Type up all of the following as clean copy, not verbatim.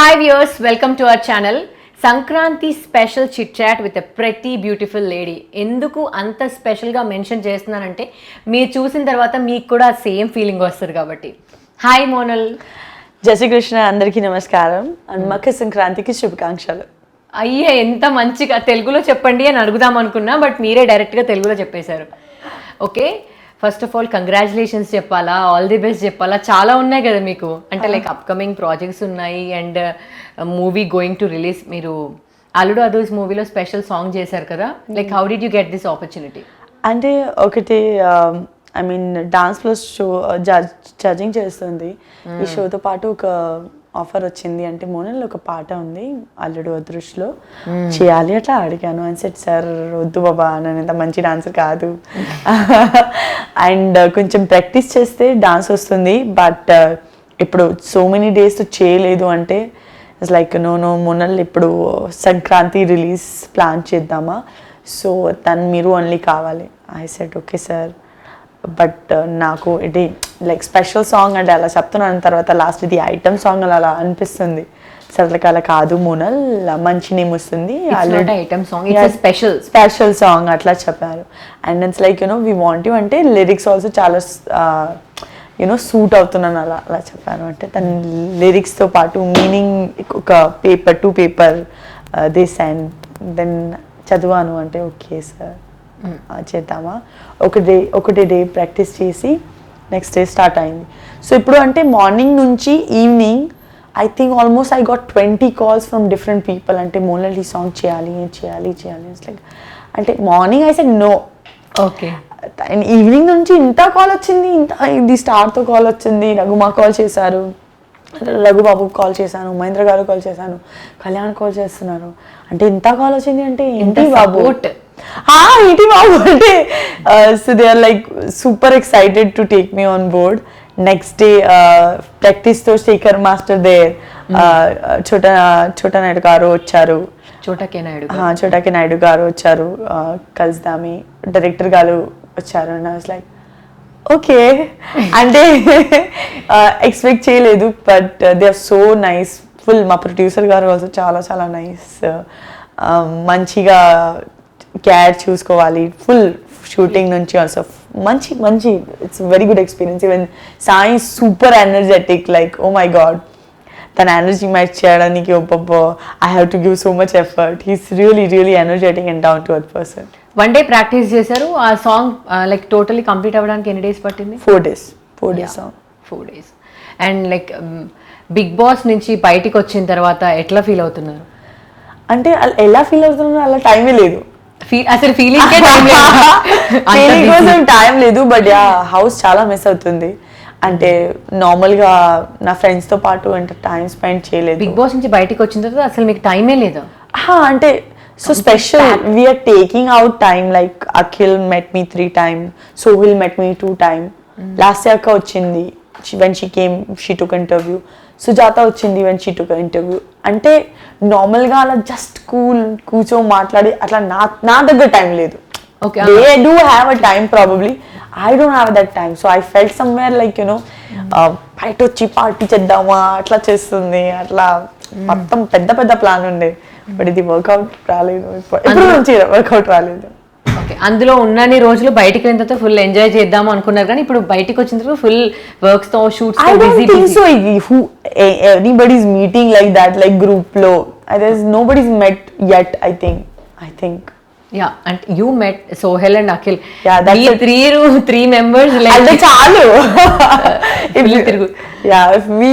Hi viewers, welcome to our channel. Sankranti special chit chat with a pretty beautiful lady. ఎందుకు అంత స్పెషల్గా mention చేస్తున్నానంటే మీరు చూసిన తర్వాత మీకు కూడా సేమ్ ఫీలింగ్ వస్తుంది కాబట్టి. హాయ్ మోనల్. జై శ్రీకృష్ణ, అందరికీ నమస్కారం అండ్ మకర సంక్రాంతికి శుభాకాంక్షలు. అయ్యే ఎంత మంచిగా తెలుగులో చెప్పండి అని అడుగుదాం అనుకున్నా, బట్ మీరే డైరెక్ట్గా తెలుగులో చెప్పేశారు. Okay, first of all congratulations చెప్పాలా, ఆల్ ది బెస్ట్ చెప్పాలా, చాలా ఉన్నాయి కదా మీకు, అంటే లైక్ అప్కమింగ్ ప్రాజెక్ట్స్ ఉన్నాయి and movie going to release. మీరు అల్లుడు అదూస్ మూవీలో స్పెషల్ సాంగ్ చేశారు కదా, like how did you get this opportunity? అంటే ఒకటి I mean dance plus show judging చేస్తుంది. ఈ షోతో పాటు ఒక ఆఫర్ వచ్చింది, అంటే మోనల్ ఒక పాట ఉంది అల్లుడు అదృష్లో చేయాలి అట్లా అడిగాను. అని సెట్ సార్ వద్దు బాబా, నేను ఇంత మంచి డాన్సర్ కాదు అండ్ కొంచెం ప్రాక్టీస్ చేస్తే డాన్స్ వస్తుంది, బట్ ఇప్పుడు సో మెనీ డేస్ చేయలేదు అంటే ఇట్స్ లైక్ నో మోనల్ ఇప్పుడు సంక్రాంతి రిలీజ్ ప్లాన్ చేద్దామా, సో తను మీరు ఓన్లీ కావాలి. I set okay sir, but నాకు ఇది లైక్ స్పెషల్ సాంగ్ అంటే అలా చెప్తున్నాను. తర్వాత లాస్ట్ ఇది ఐటమ్ సాంగ్ అలా అనిపిస్తుంది. సరే అలా కాదు మోనల్, మంచి నేమ్ వస్తుంది, స్పెషల్ సాంగ్ అట్లా చెప్పారు. And it's like we want you అంటే లిరిక్స్ ఆల్సో చాలా సూట్ అవుతున్నాను అలా అలా చెప్పాను. అంటే తన లిరిక్స్తో పాటు మీనింగ్ ఒక paper to paper this and then చదివాను. అంటే ఓకే సార్ చేద్దామా, ఒకటే డే ప్రాక్టీస్ చేసి నెక్స్ట్ డే స్టార్ట్ అయింది. సో ఇప్పుడు అంటే మార్నింగ్ నుంచి evening I think almost I got 20 calls from different people. అంటే మోనల్ ఈ సాంగ్ చేయాలి చేయాలి చేయాలి లైక్ అంటే morning I said no. Okay, and evening నుంచి ఇంత కాల్ వచ్చింది, ఇంత ఇది స్టార్తో కాల్ వచ్చింది, రఘుమా కాల్ చేశారు, రఘుబాబు కాల్ చేశాను, మహేంద్ర గారు కాల్ చేశాను, కళ్యాణ్ కాల్ చేస్తున్నారు. అంటే ఇంత కాల్ వచ్చింది అంటే ఏంటి బాబు ఏంటి బాబు అంటే so they are like super excited to take me on board. Next day ప్రాక్టీస్తో శేఖర్ మాస్టర్ దేర్, చోటా నాయుడు గారు వచ్చారు, చోటాకి నాయుడు గారు వచ్చారు, కలుద్దామి డైరెక్టర్ గారు వచ్చారు. And I was like okay అంటే ఎక్స్పెక్ట్ చేయలేదు, but they are so nice. Full మా ప్రొడ్యూసర్ గారు ఆల్సో చాలా చాలా నైస్, మంచిగా కేర్ చూసుకోవాలి ఫుల్ షూటింగ్ నుంచి ఆల్సో మంచి మంచి it's very good experience. Even Sai super energetic, like oh my god తన ఎనర్జీ మ్యాచ్ చేయడానికి I have to give so much effort. He's really really energetic and down to earth person. One day practice చేశారు ఆ song, like totally complete అవ్వడానికి ఎన్ని days పట్టింది? 4 days. 4 days. And like Big Boss నుంచి బయటికి వచ్చిన తర్వాత ఎట్లా ఫీల్ అవుతున్నారు? అంటే ఎలా ఫీల్ అవుతున్నారు, అలా టైమే లేదు అసలు ఫీలింగ్ కోసం టైం లేదు, బట్ యా హౌస్ చాలా మిస్ అవుతుంది. అంటే నార్మల్గా నా ఫ్రెండ్స్తో పాటు అంటే టైం స్పెండ్ చేయలేదు. బిగ్ బాస్ నుంచి బయటికి వచ్చిన తర్వాత అసలు మీకు టైమే లేదు? అంటే so special we're taking out time, like Akhil met me 3 times, Sohel met me 2 times, last అక్క వచ్చింది when she came she took interview, Sujatha వచ్చింది when she took interview. అంటే నార్మల్గా అలా జస్ట్ కూర్చో మాట్లాడి అట్లా నా దగ్గర టైం లేదు. They do have a time probably, I don't have that time, so I felt somewhere like బయట వచ్చి పార్టీ చేద్దామా అట్లా చేస్తుంది, అట్లా మొత్తం పెద్ద పెద్ద ప్లాన్ ఉండే, బట్ ఇది వర్కౌట్ రాలేదు, ఇప్పుడు నుంచి వర్కౌట్ రాలేదు. ఓకే, అందులో ఉన్నన్ని రోజులు బయటికి వెళ్ళిన తర్వాత ఫుల్ ఎంజాయ్ చేద్దాం అనుకున్నారు, కానీ ఇప్పుడు బయటికి వచ్చిన తర్వాత ఫుల్ వర్క్స్ తో షూట్స్ తో busy busy. So anybody's meeting like that, like group లో there's nobody's met yet, I think yeah, and you met Sohel and Akhil. Yeah, that's three members like అంటే చాలు. if we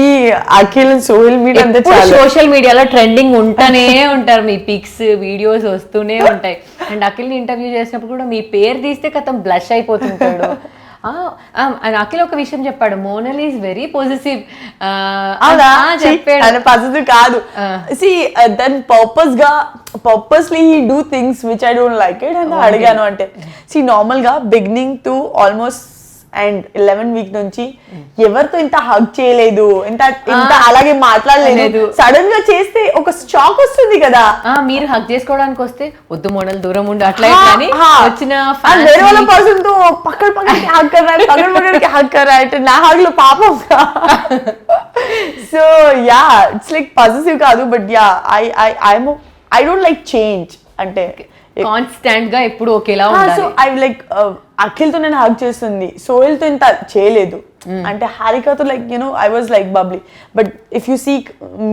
Akhil and Sohel meet అంటే చాలు. Social మీడియాలో trending ఉంటానే ఉంటారు, మీ pics videos వస్తూనే ఉంటాయి. అండ్ అఖిల్ని ఇంటర్వ్యూ చేసినప్పుడు కూడా మీ పేరు తీస్తే కథం బ్లష్ అయిపోతుంటాడు. అఖిల్ ఒక విషయం చెప్పాడు, మోనల్ ఈజ్ వెరీ పొజిటివ్. చెప్పాడు పొజిటివ్ కాదు, then purposely he do things which I don't like it అని అడిగాను. అంటే నార్మల్ గా beginning to almost and 11 week నుంచి ఎవరితో ఇంత హగ్ చేయలేదు, ఇంత అలాగే మాట్లాడలేదు. సడన్ గా చేస్తే ఒక షాక్ వస్తుంది కదా. మీరు హగ్ చేసుకోవడానికి వస్తే వద్దు మోడల్ దూరం ఉండు అట్లా వచ్చిన వేరే వాళ్ళ పర్సన్ తో పక్కన పక్కనకి హగ్ కర్రా, పక్కన పక్కనకి హగ్ కర్రా అంటే నా హగ్ లో పాపం. So yeah it's like positive కాదు, but yeah I don't like change. అంటే కాన్స్టెంట్ గా ఎప్పుడు ఒకేలా ఉండాలి. సో ఐ లైక్ అఖిల్తో నేను హగ్ చేస్తుంది, సోహెల్తో ఇంత చేయలేదు. అంటే హారికతో like you know I was like bubbly, but if you see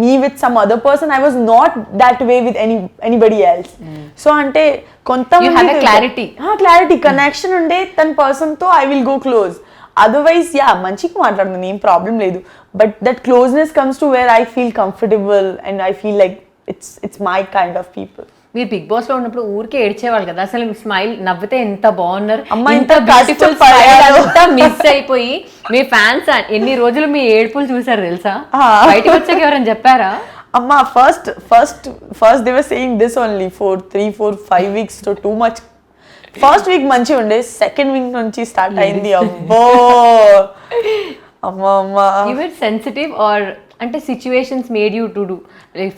me with some other person I was not that way with anybody else. So అంటే కొంతమంది క్లారిటీ కనెక్షన్ ఉండే తన పర్సన్ తో I will go close. Otherwise yeah మంచిగా మాట్లాడుతుంది, ఏం problem లేదు. But that closeness comes to where I feel comfortable and I feel like it's my kind of people. మీరు బిగ్ బాస్ లో ఉన్నప్పుడు ఊరికే ఏడ్చేవాళ్ళు కదా, అసలు స్మైల్ నవ్వితే ఎంత బాగున్నారు, ఇంత బ్యూటిఫుల్ అంతా మిస్ అయిపోయి మీ ఫ్యాన్స్ ఎన్ని రోజులు మీ ఏడుపులు చూసారు తెలుసా? బయటకు వచ్చాక ఎవరైనా చెప్పారా? అమ్మా first they were saying this only 3-4-5 weeks to too much. First week మంచిగా ఉండే, సెకండ్ వీక్ నుంచి స్టార్ట్ అయింది. అబ్బో అమ్మా యు వర్ సెన్సిటివ్ ఆర్ అంటే situations made you to do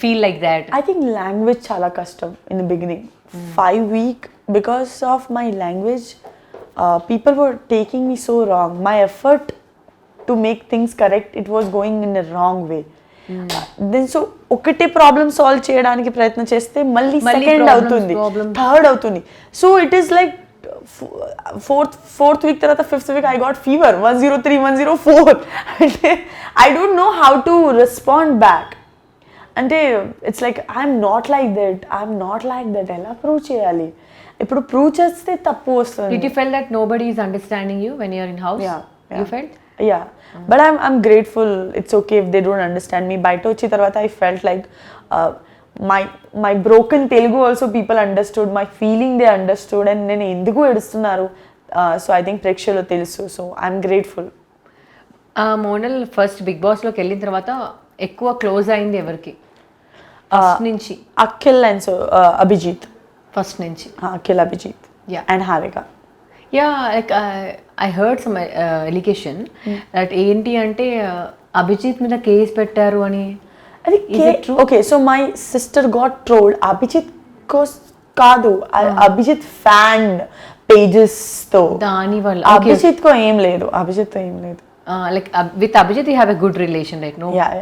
feel like that? I think language చాలా కష్టం in the beginning. 5 weeks because of my language people were taking me so wrong. My effort to make things correct, it was going in a wrong way. Then so ఒకటే problem solve చేయడానికి ప్రయత్నం చేస్తే మళ్ళీ second అవుతుంది, third అవుతుంది. So it is like fourth week తర్వాత 5th week I got fever 103 104 అంటే I don't know how to respond back. అంటే it's like I'm not like that ఎలా ప్రూవ్ చేయాలి? ఇప్పుడు ప్రూవ్ చేస్తే తప్పు వస్తుంది. Did you feel that nobody is understanding you when you are in house? Yeah. You felt? Yeah. But I'm grateful. It's okay if they don't understand me. బయట వచ్చిన తర్వాత I felt like my broken Telugu also people understood, my feeling they understood, and నేను ఎందుకు ఏడుస్తున్నారు. So I think ప్రేక్షకులు తెలుసు. So I'm grateful. Monal first Bigg Boss లోకి వెళ్ళిన తర్వాత ఎక్కువ క్లోజ్ అయింది ఎవరికి ఫస్ట్ నుంచి? Akhil and so Abhijeet. First నుంచి Akhil, Abhijeet and Harika. Yeah like I heard some allegation that ఏంటి అంటే అభిజిత్ మీద కేసు పెట్టారు అని. అది okay. So my sister got trolled. Abhijeet కాదు, అభిజిత్ ఫ్యాన్ పేజెస్ తో, దాని వల్ల అభిజిత్ తో ఏం లేదు. Like with Abhijit you have a good relation, right? No? Yeah.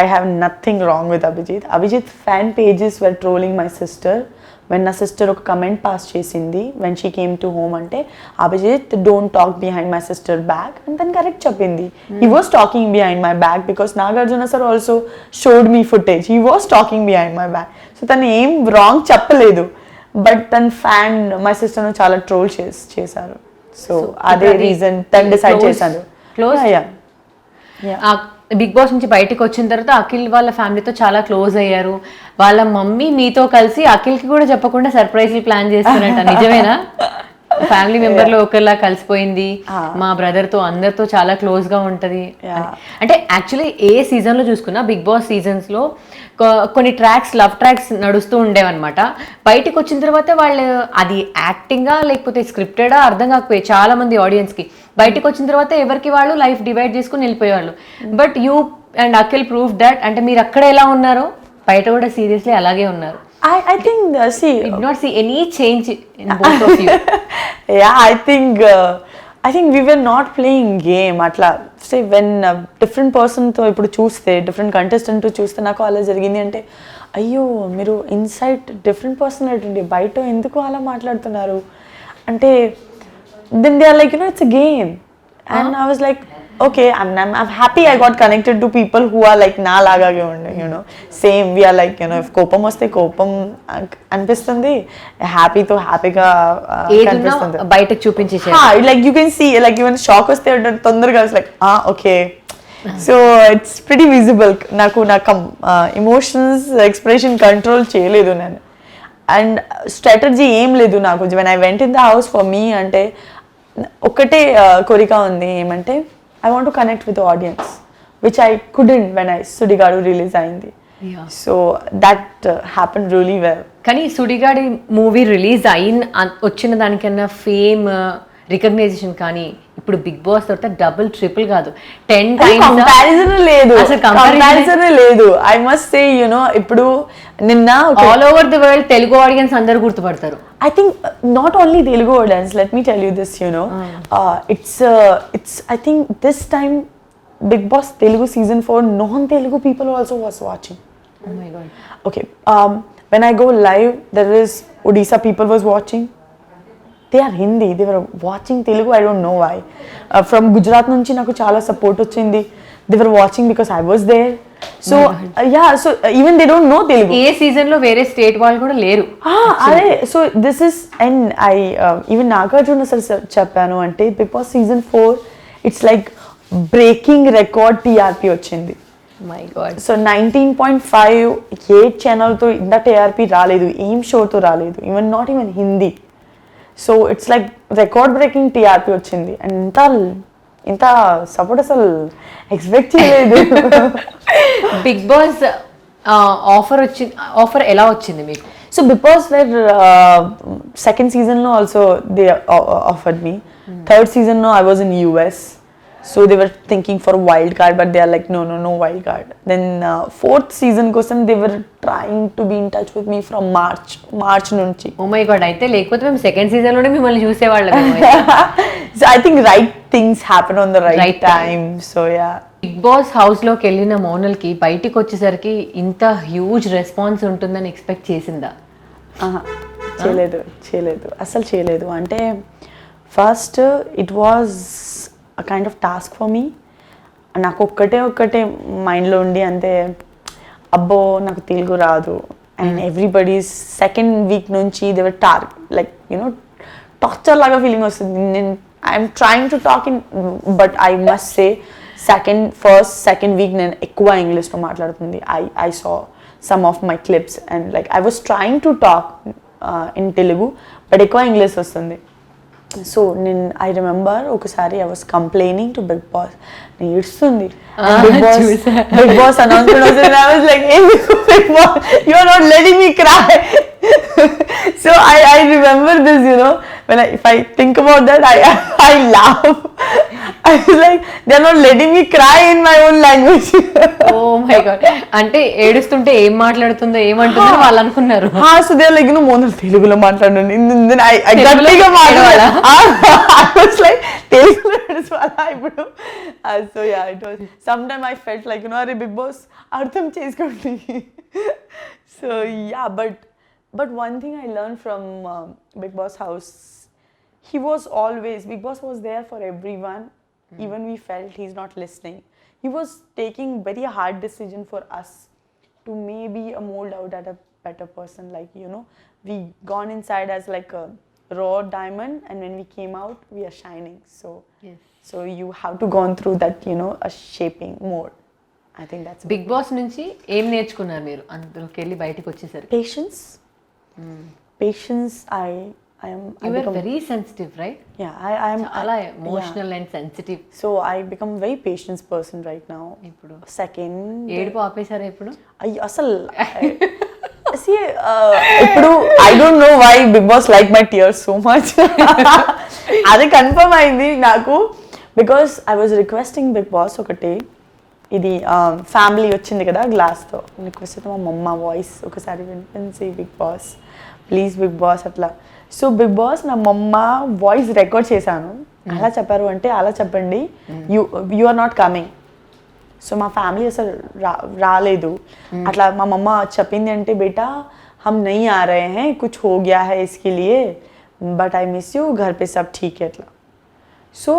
I have nothing wrong with Abhijit. Abhijit fan pages were trolling my sister. When నా sister ఒక comment pass చేసింది when she came to home అంటే Abhijit don't talk behind my sister back and then correct చెప్పింది. He was talking behind my back because Nagarjuna sir also showed me footage. He was talking behind my back. So తను ఏం wrong చెప్పలేదు, but తన fan my సిస్టర్ను చాలా troll చేశారు. So అదే reason తను decide చేశారు. బిగ్ బాస్ నుంచి బయటకు వచ్చిన తర్వాత అఖిల్ వాళ్ళ ఫ్యామిలీతో చాలా క్లోజ్ అయ్యారు. వాళ్ళ మమ్మీ మీతో కలిసి అఖిల్కి కూడా చెప్పకుండా సర్ప్రైజ్లు ప్లాన్ చేస్తున్నట్ట, నిజమేనా? ఫ్యామిలీ మెంబర్ లో ఒకరిలా కలిసిపోయింది, మా బ్రదర్ తో అందరితో చాలా క్లోజ్ గా ఉంటది. అంటే యాక్చువల్లీ ఏ సీజన్ లో చూసుకున్నా బిగ్ బాస్ సీజన్స్ లో కొన్ని ట్రాక్స్, లవ్ ట్రాక్స్ నడుస్తూ ఉండేవన్నమాట. బయటకు వచ్చిన తర్వాత వాళ్ళు అది యాక్టింగా లేకపోతే స్క్రిప్టెడా అర్థం కాకపోయి చాలా మంది ఆడియన్స్ కి. బయటకు వచ్చిన తర్వాత ఎవరికి వాళ్ళు లైఫ్ డివైడ్ చేసుకుని వెళ్ళిపోయేవాళ్ళు. But you and Akhil proof that, అంటే మీరు అక్కడ ఎలా ఉన్నారో బయట కూడా సీరియస్లీ అలాగే ఉన్నారు. I think did not see any change in both of you. Yeah, I think we were not playing game atla. Say when different person తో ఇప్పుడు చూస్తే, different contestant తో చూస్తే నాకు అలా జరిగింది అంటే అయ్యో మీరు ఇన్సైడ్ డిఫరెంట్ పర్సనాలిటీ ఉండి బయట ఎందుకు అలా మాట్లాడుతున్నారు అంటే then they are like, you know, it's a game. And I was like, okay, I'm happy I got connected to people who are like na lagage unde, you know, same. We are like, you know, if kopam vaste kopam anipistundi, happy to happy ga kanipistundi, bayata chupincheshe. Like you can see, like even shock vaste tondaraga was like okay. So it's pretty visible. Naku emotions expression control cheyaledu nenu, and strategy ఏం లేదు నాకు. when I went in the house, for me అంటే ఒకటే కోరిక ఉంది, ఏమంటే I want to connect with the audience, which I couldn't when Sudigadu release అయింది. So that happened really well. కానీ సుడిగాడి మూవీ రిలీజ్ వచ్చిన దానికన్నా ఫేమ్, రికగ్నైజేషన్ కానీ ఇప్పుడు బిగ్ బాస్ తర్వాత డబుల్ ట్రిపుల్ కాదు 10 టైమ్స్ కంపారిజన్ లేదు, అసలు కంపారిజన్ లేదు. ఐ మస్ట్ సే ఇప్పుడు నిన్న all over the world Telugu audience అందరూ గుర్తుపడతారు. I think not only Telugu audience, let me tell you this, it's I think this time Big Boss Telugu season 4 non-Telugu people also was watching. Oh my god. Okay, when I go live, there is Odisha people was watching. They are Hindi, they were watching Telugu, I don't know why. From Gujarat nunchi naku chala support ochindi. They were watching because I was there. So so even they don't know Telugu. ఏ season లో వేరే state వాళ్ళు కూడా లేరు. అదే so this is and I even Nagarjuna sir చెప్పాను అంటే Bigg Boss season 4 it's like breaking record TRP వచ్చింది. My God. సో 19.5 ఏ ఛానల్తో ఇంత టీఆర్పీ రాలేదు, ఏం షోతో రాలేదు, even not even Hindi. So it's like record breaking TRP వచ్చింది అండ్ ఇంత సపోర్ట్ అసలు ఎక్స్పెక్ట్ చేయలేదు. బిగ్ బాస్ ఆఫర్ ఎలా వచ్చింది మీకు? So because second season no also they offered me. Third season no I was in US. So they were thinking for wild card but they are like no wild card. Then fourth season kosam they were trying to be in touch with me from March nunchi. Oh my god, అయితే లేకపోతే మేము second season లోనే మిమ్మల్ని చూసేవాళ్ళం. So I think right things happen on the right time. So yeah. Big Boss house లోకి వెళ్ళిన మోనల్కి బయటికి వచ్చేసరికి ఇంత హ్యూజ్ రెస్పాన్స్ ఉంటుందని ఎక్స్పెక్ట్ చేసిందా? చేయలేదు అసలు చేయలేదు. అంటే first it was a kind of task for me. నాకు ఒక్కటే మైండ్లో ఉండి అంతే, అబ్బో నాకు తెలుగు రాదు. అండ్ ఎవ్రీబడి సెకండ్ వీక్ నుంచి దేవర్ లైక్ టార్చర్ లాగా ఫీలింగ్ వస్తుంది. నేను I'm trying to talk in but I must say second week నేను ఎక్కువ ఇంగ్లీష్లో మాట్లాడుతుంది. I saw some of my clips and like I was trying to talk in Telugu but ఎక్కువ English వస్తుంది. So I remember ఒకసారి I was complaining to Big Boss, నేను ఏడుస్తుంది. Big Boss announcement వస్తుంది, I was like Big Boss you are not letting me cry. So I remember this, when if I think about that, I laugh. I was like, they're not letting me cry in my own language. Oh my god. అంటే ఏడుస్తుంటే ఏం మాట్లాడుతుందో ఏమంటుందో వాళ్ళు అనుకున్నారు. So they're like, Monal తెలుగులో మాట్లాడండి. Then I గట్టిగా మాట్లాడాలా. I was like, తెలుగులో ఏడుస్తాలా ఇప్పుడు? So yeah, it was. Sometimes I felt like, అరే బిగ్ బాస్ అర్థం చేసుకోండి. So yeah, but one thing I learned from Big Boss house, Big Boss was there for everyone. Even we felt he's not listening. He was taking very hard decision for us to maybe mold out at a better person. Like, we gone inside as like a raw diamond and when we came out, we are shining. So you have to go through that, a shaping mode. I think that's Big Boss నుంచి ఏం నేర్చుకున్నారు మీరు అందులోకి వెళ్ళి బయటికి వచ్చేసరికి? Patience. I am. You were very sensitive, right? Yeah, I am. చాలా emotional and sensitive. So I become very patient person right now. ఇప్పుడు Second. ఏడుపు ఆపేసారా ఇప్పుడు? అసలు see, ఇప్పుడు I don't know why Big Boss like my tears so much. అది confirm అయింది నాకు because I was requesting Big Boss ఒకటి, ఇది ఫ్యామిలీ వచ్చింది కదా గ్లాస్తో, రిక్వెస్ట్ అయితే మా మమ్మ వాయిస్ ఒకసారి వినిపించి Big Boss please Big Boss అట్లా. సో బిగ్ బాస్ నా మమ్మ వాయిస్ రికార్డ్ చేశాను. అలా చెప్పారు అంటే అలా చెప్పండి, you are not coming. So మా ఫ్యామిలీ అసలు రాలేదు. అట్లా మా మమ్మ చెప్పింది అంటే బేటా హమ్ నహీ ఆ రహే హై కుచ్ హో గయా హై ఇస్కే లియే బట్ ఐ మిస్ యూ ఘర్ పే సబ్ ఠీక్ హై అట్లా. So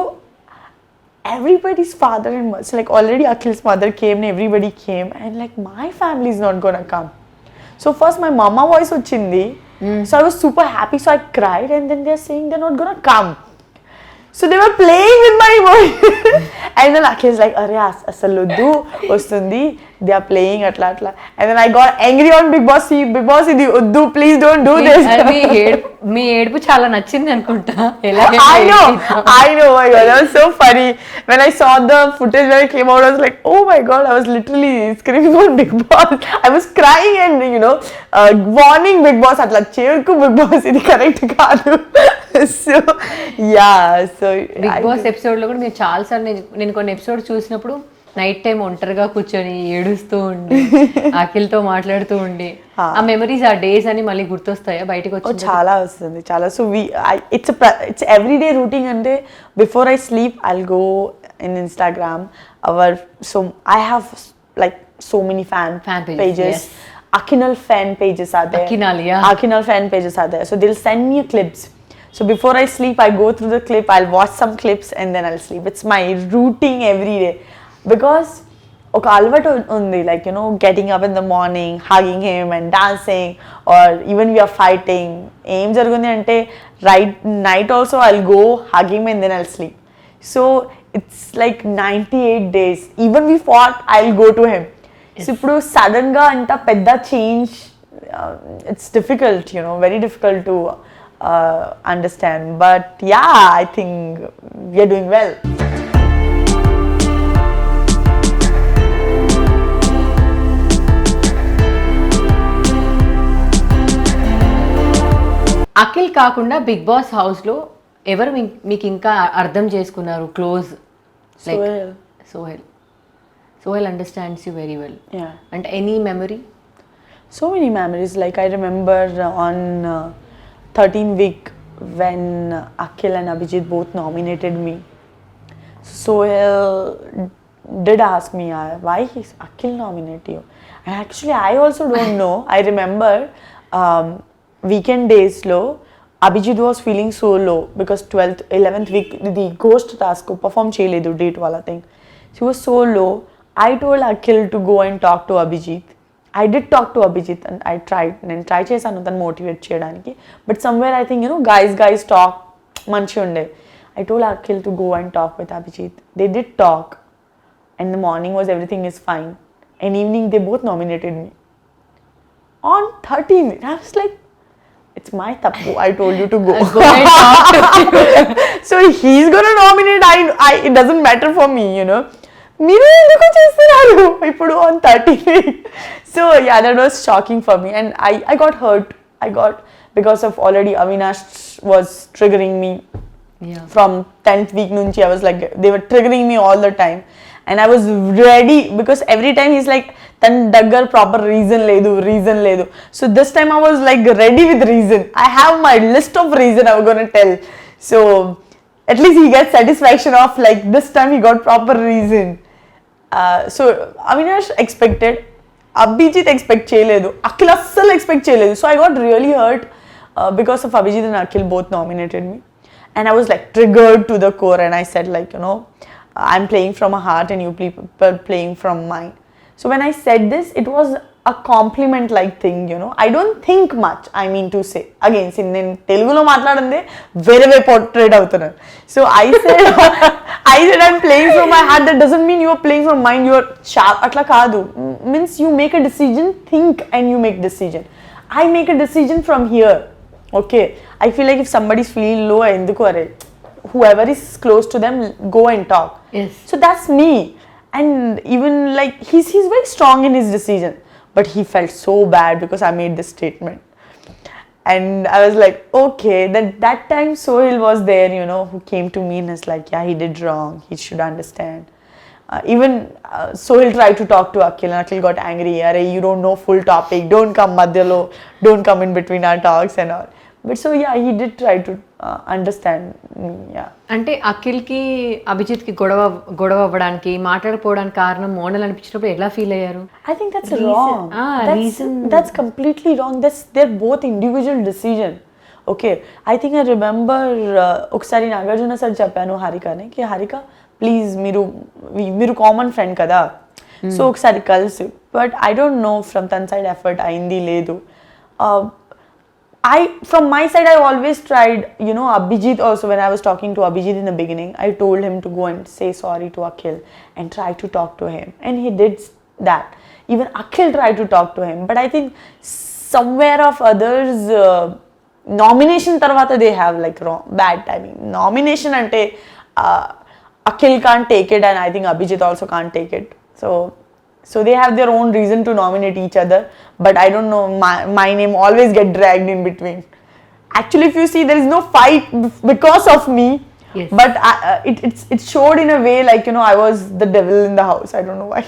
everybody's father and mother, so like already Akhil's mother came and everybody came and like my family is not gonna come. So first my mama voice ochindi, so I was super happy, so I cried and then they're saying they're not gonna come. So they were playing with my emotion. And then Akhil's like, "Arey asaluddu ostundi they are playing atla atla, and then I got angry on Big Boss. See, Big Boss, ఇది వద్దు, please don't do this. మీ ఏడుపు చాలా నచ్చింది అనుకుంటా. ఎలా I know, my God, that was so funny. When I saw the footage when it came out, I was like, oh my God, I was literally screaming on Big Boss. I was crying and, warning Big Boss, atla చేయకు Big Boss, ఇది correct కాదు. So, yeah, so Big Boss episode లో కూడా మీరు చాలా సార్లు నేను కొన్ని ఎపిసోడ్ చూసినప్పుడు నైట్ టైం ఒంటరిగా కూర్చొని ఏడుస్తూ ఉండి అఖిల్తో మాట్లాడుతూ ఉండి ఆ మెమరీస్ ఆ డేస్ అని మళ్ళీ గుర్తొస్తాయా బయటకు వచ్చి? చాలా వస్తుంది, చాలా. So it's everyday routine. అంటే before I sleep I'll go in Instagram so I have like so many fan pages. Yes. Akinal fan pages are there. Akinal fan pages are there. So they'll send me clips. So before I sleep, I go through the clip, I'll watch some clips and then I'll sleep. It's my routine every day. Because ఒక అలవాటు ఉంది, like getting up in the morning, hugging him and dancing, or even we are fighting. ఏం జరుగుతుంది అంటే night also I'll go hug him and then I'll sleep. So it's like 98 days. Even we fought, I'll go to him. So ఇప్పుడు sudden గా అంత పెద్ద change, it's difficult, very difficult to understand. But yeah, I think we are doing well. Akhil కాకుండా big Boss house లో ఎవరు మీకు ఇంకా అర్థం చేసుకున్నారు close? Like Sohail understands you very well. Yeah. And any memory? So many memories. Like I remember on 13th week when Akhil and Abhijit both nominated me. Sohail did ask me, why is Akhil nominate you? And actually I also don't know. I remember weekend days low, Abhijit was feeling so low because 12th, 11th week the ghost task ko perform cheyaledu date wala thing. She was so low. I told Akhil to go and talk to Abhijit. I did talk to Abhijit and I tried. నేను try చేశాను తను motivate చేయడానికి. But somewhere I think, guys talk మంచిగా ఉండే. I told Akhil to go and talk with Abhijit. They did talk. And the morning was everything is fine. And evening they both nominated me. On 13th, I was like, it's my tappu. I told you to go. So he's gonna nominate. It doesn't matter for me, మీరు ఎందుకు చేస్తున్నారు ఇప్పుడు on 13th. So yeah, that was shocking for me and I got hurt. Because of already Avinash was triggering me. Yeah. From 10th week nunchi I was like, they were triggering me all the time and I was ready because every time he's like tan daggar proper reason ledu. So this time I was like ready with reason. I have my list of reason I was going to tell. So at least he gets satisfaction of like this time he got proper reason. So Avinash expected, Abhijit expect cheyaledu, Akhil assal expect cheyaledu. So I got really hurt because of Abhijit and Akhil both nominated me. And I was like triggered to the core and I said like, I'm playing from a heart and you people playing from mind. So when I said this, it was a compliment like thing, I don't think much, I mean to say. Again, నేను తెలుగులో మాట్లాడందే వేరే portrait అవుతున్నాను. So I said I'm playing from my heart. That doesn't mean you are playing from mind, you are sharp. అట్లా కాదు. Means you make a decision, think and you make decision. I make a decision from here. Okay. I feel like if somebody's feeling low, ఎందుకు అరే, whoever is close to them, go and talk. Yes. So that's me. And even like he's very strong in his decision. But he felt so bad because I made this statement. And I was like, okay. Then that time Sohail was there, who came to me and was like, yeah, he did wrong. He should understand. Even Sohail tried to talk to Akhil and Akhil got angry. Arey, you don't know full topic. Don't come madhyalo. Don't come in between our talks and all. But so yeah, he did try to understand me. Yeah. అంటే అఖిల్కి అభిజిత్కి గొడవ అవ్వడానికి మాట్లాడకపోవడానికి కారణం మోనల్ అనిపించినప్పుడు ఎలా feel అయ్యారు? I think that's wrong. That's completely wrong. They're both individual decision. Okay. I think I remember ఒకసారి Nagarjuna sir చెప్పాను హారికని కి హారిక ప్లీజ్ మీరు కామన్ ఫ్రెండ్ కదా, సో ఒకసారి కలిసి. But I don't know from తన సైడ్ ఎఫర్ట్ అయింది లేదు. From my side, I always tried, Abhijit also, when I was talking to Abhijit in the beginning, I told him to go and say sorry to Akhil and try to talk to him. And he did that. even Akhil tried to talk to him, but I think somewhere of others nomination tarvata they have like wrong bad timing. Nomination ante Akhil can't take it, and I think Abhijit also can't take it. So they have their own reason to nominate each other, but I don't know, my name always get dragged in between. Actually, if you see, there is no fight because of me. Yes. But it showed in a way like, you know, I was the devil in the house. I don't know why.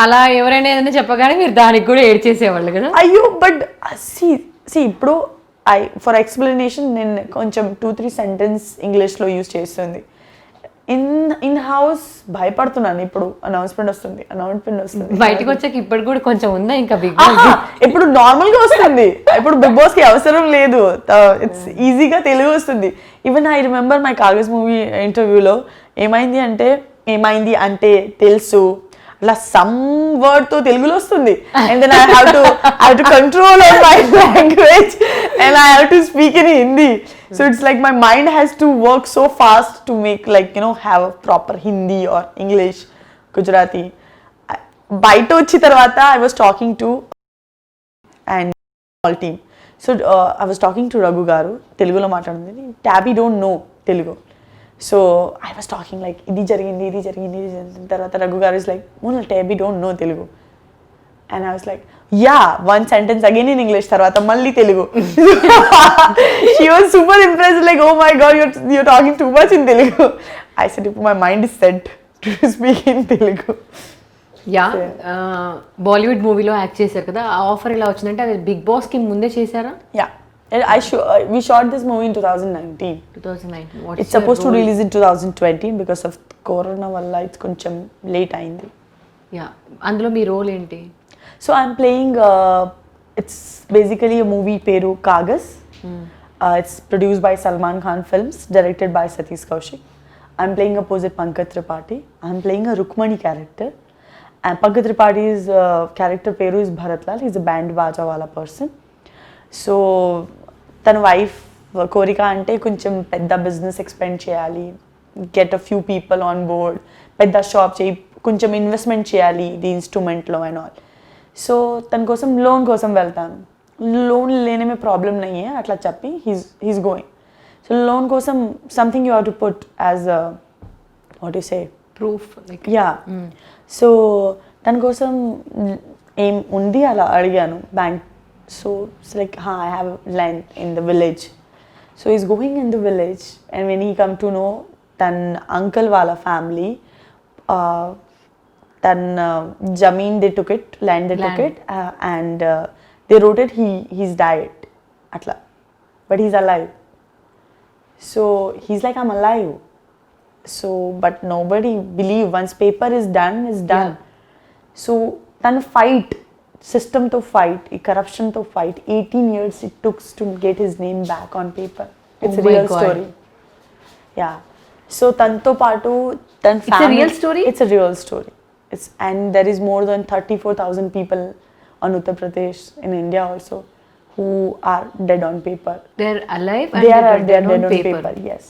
అలా ఎవరైనా ఏదైనా చెప్పగానే మీరు దానికి కూడా ఏడ్చేసేవాళ్ళు కదా. అయ్యో but see ఇప్పుడు ఫర్ ఎక్స్ప్లెనేషన్ నేను కొంచెం 2-3 సెంటెన్స్ ఇంగ్లీష్లో యూజ్ చేస్తుంది. ఇన్ హౌస్ భయపడుతున్నాను. ఇప్పుడు అనౌన్స్మెంట్ వస్తుంది. బయటకు వచ్చాక ఇప్పుడు కూడా కొంచెం ఉందా ఇంకా బిగ్ ఇప్పుడు నార్మల్ గా వస్తుంది. ఇప్పుడు బిగ్ బాస్ కి అవసరం లేదు. ఇట్స్ ఈజీగా తెలుగు వస్తుంది. Even I remember my Kagaz movie ఇంటర్వ్యూలో ఏమైంది అంటే తెలుసు అలా సమ్ వర్డ్ తో తెలుగులో వస్తుంది. And then I have to control on my language and I have to speak in Hindi. So it's like my mind has to work so fast to make, like, you know, have a proper Hindi or English, Gujarati. Baita vachi tarvata I was talking to and all team. So I was talking to Raghu garu, Telugu lo maatladundini. Tabby don't know Telugu. So I was talking like idi jarigindi tarvata Raghu garu is like, "Monal, Tabby don't know Telugu." And I was like, yeah, one sentence again in English, tarvata malli Telugu. She was super impressed, like, oh my god, you're talking too much in Telugu. I said, my mind is set to speak in Telugu. Yeah Bollywood మూవీలో act చేశారు కదా, ఆ offer ఎలా వచ్చిందంటే అది big Boss కి ముందే చేశారా? Yeah, we shot this movie in 2019. 2019. It's supposed to release in 2020 because of corona valla it's koncham late ayindi. Yeah, అందులో మీ రోల్ ఏంటి? So I'm playing, it's basically a movie Peru Kagas. It's produced by Salman Khan Films, directed by Satish Kaushik. I'm playing opposite Pankaj Tripathi. I'm playing a Rukmani character. And Pankaj Tripathi's character Peru is Bharatlal. He's a band baja wala person. So tana wife Korika ante koncham pedda business expand cheyali, get a few people on board, pedda shop cheyi, koncham investment cheyali the instrument lo and all. So తన కోసం loan కోసం వెళ్తాను. Loan లేనేమే problem నయ్యే అట్లా చెప్పి he's going. So loan కోసం something you have to put as what you say proof. Yeah, so తన కోసం ఏం ఉంది అలా అడిగాను bank. So it's like I have land in the village. So is going in the village and when he come to know తన uncle వాళ్ళ family then Jameen they took it, land they took it, and they wrote it he's died atla, but he's alive. So he's like, I'm alive. So but nobody believe once paper is done. Yeah. So then fight system to fight, corruption to fight, 18 years it took to get his name back on paper. It's a real story. Yeah, so tanto paatu tan family, it's a real story. It's a real story. And there is more than 34,000 people on Uttar Pradesh in India also who are dead on paper. They're alive and they are dead on paper. Yes.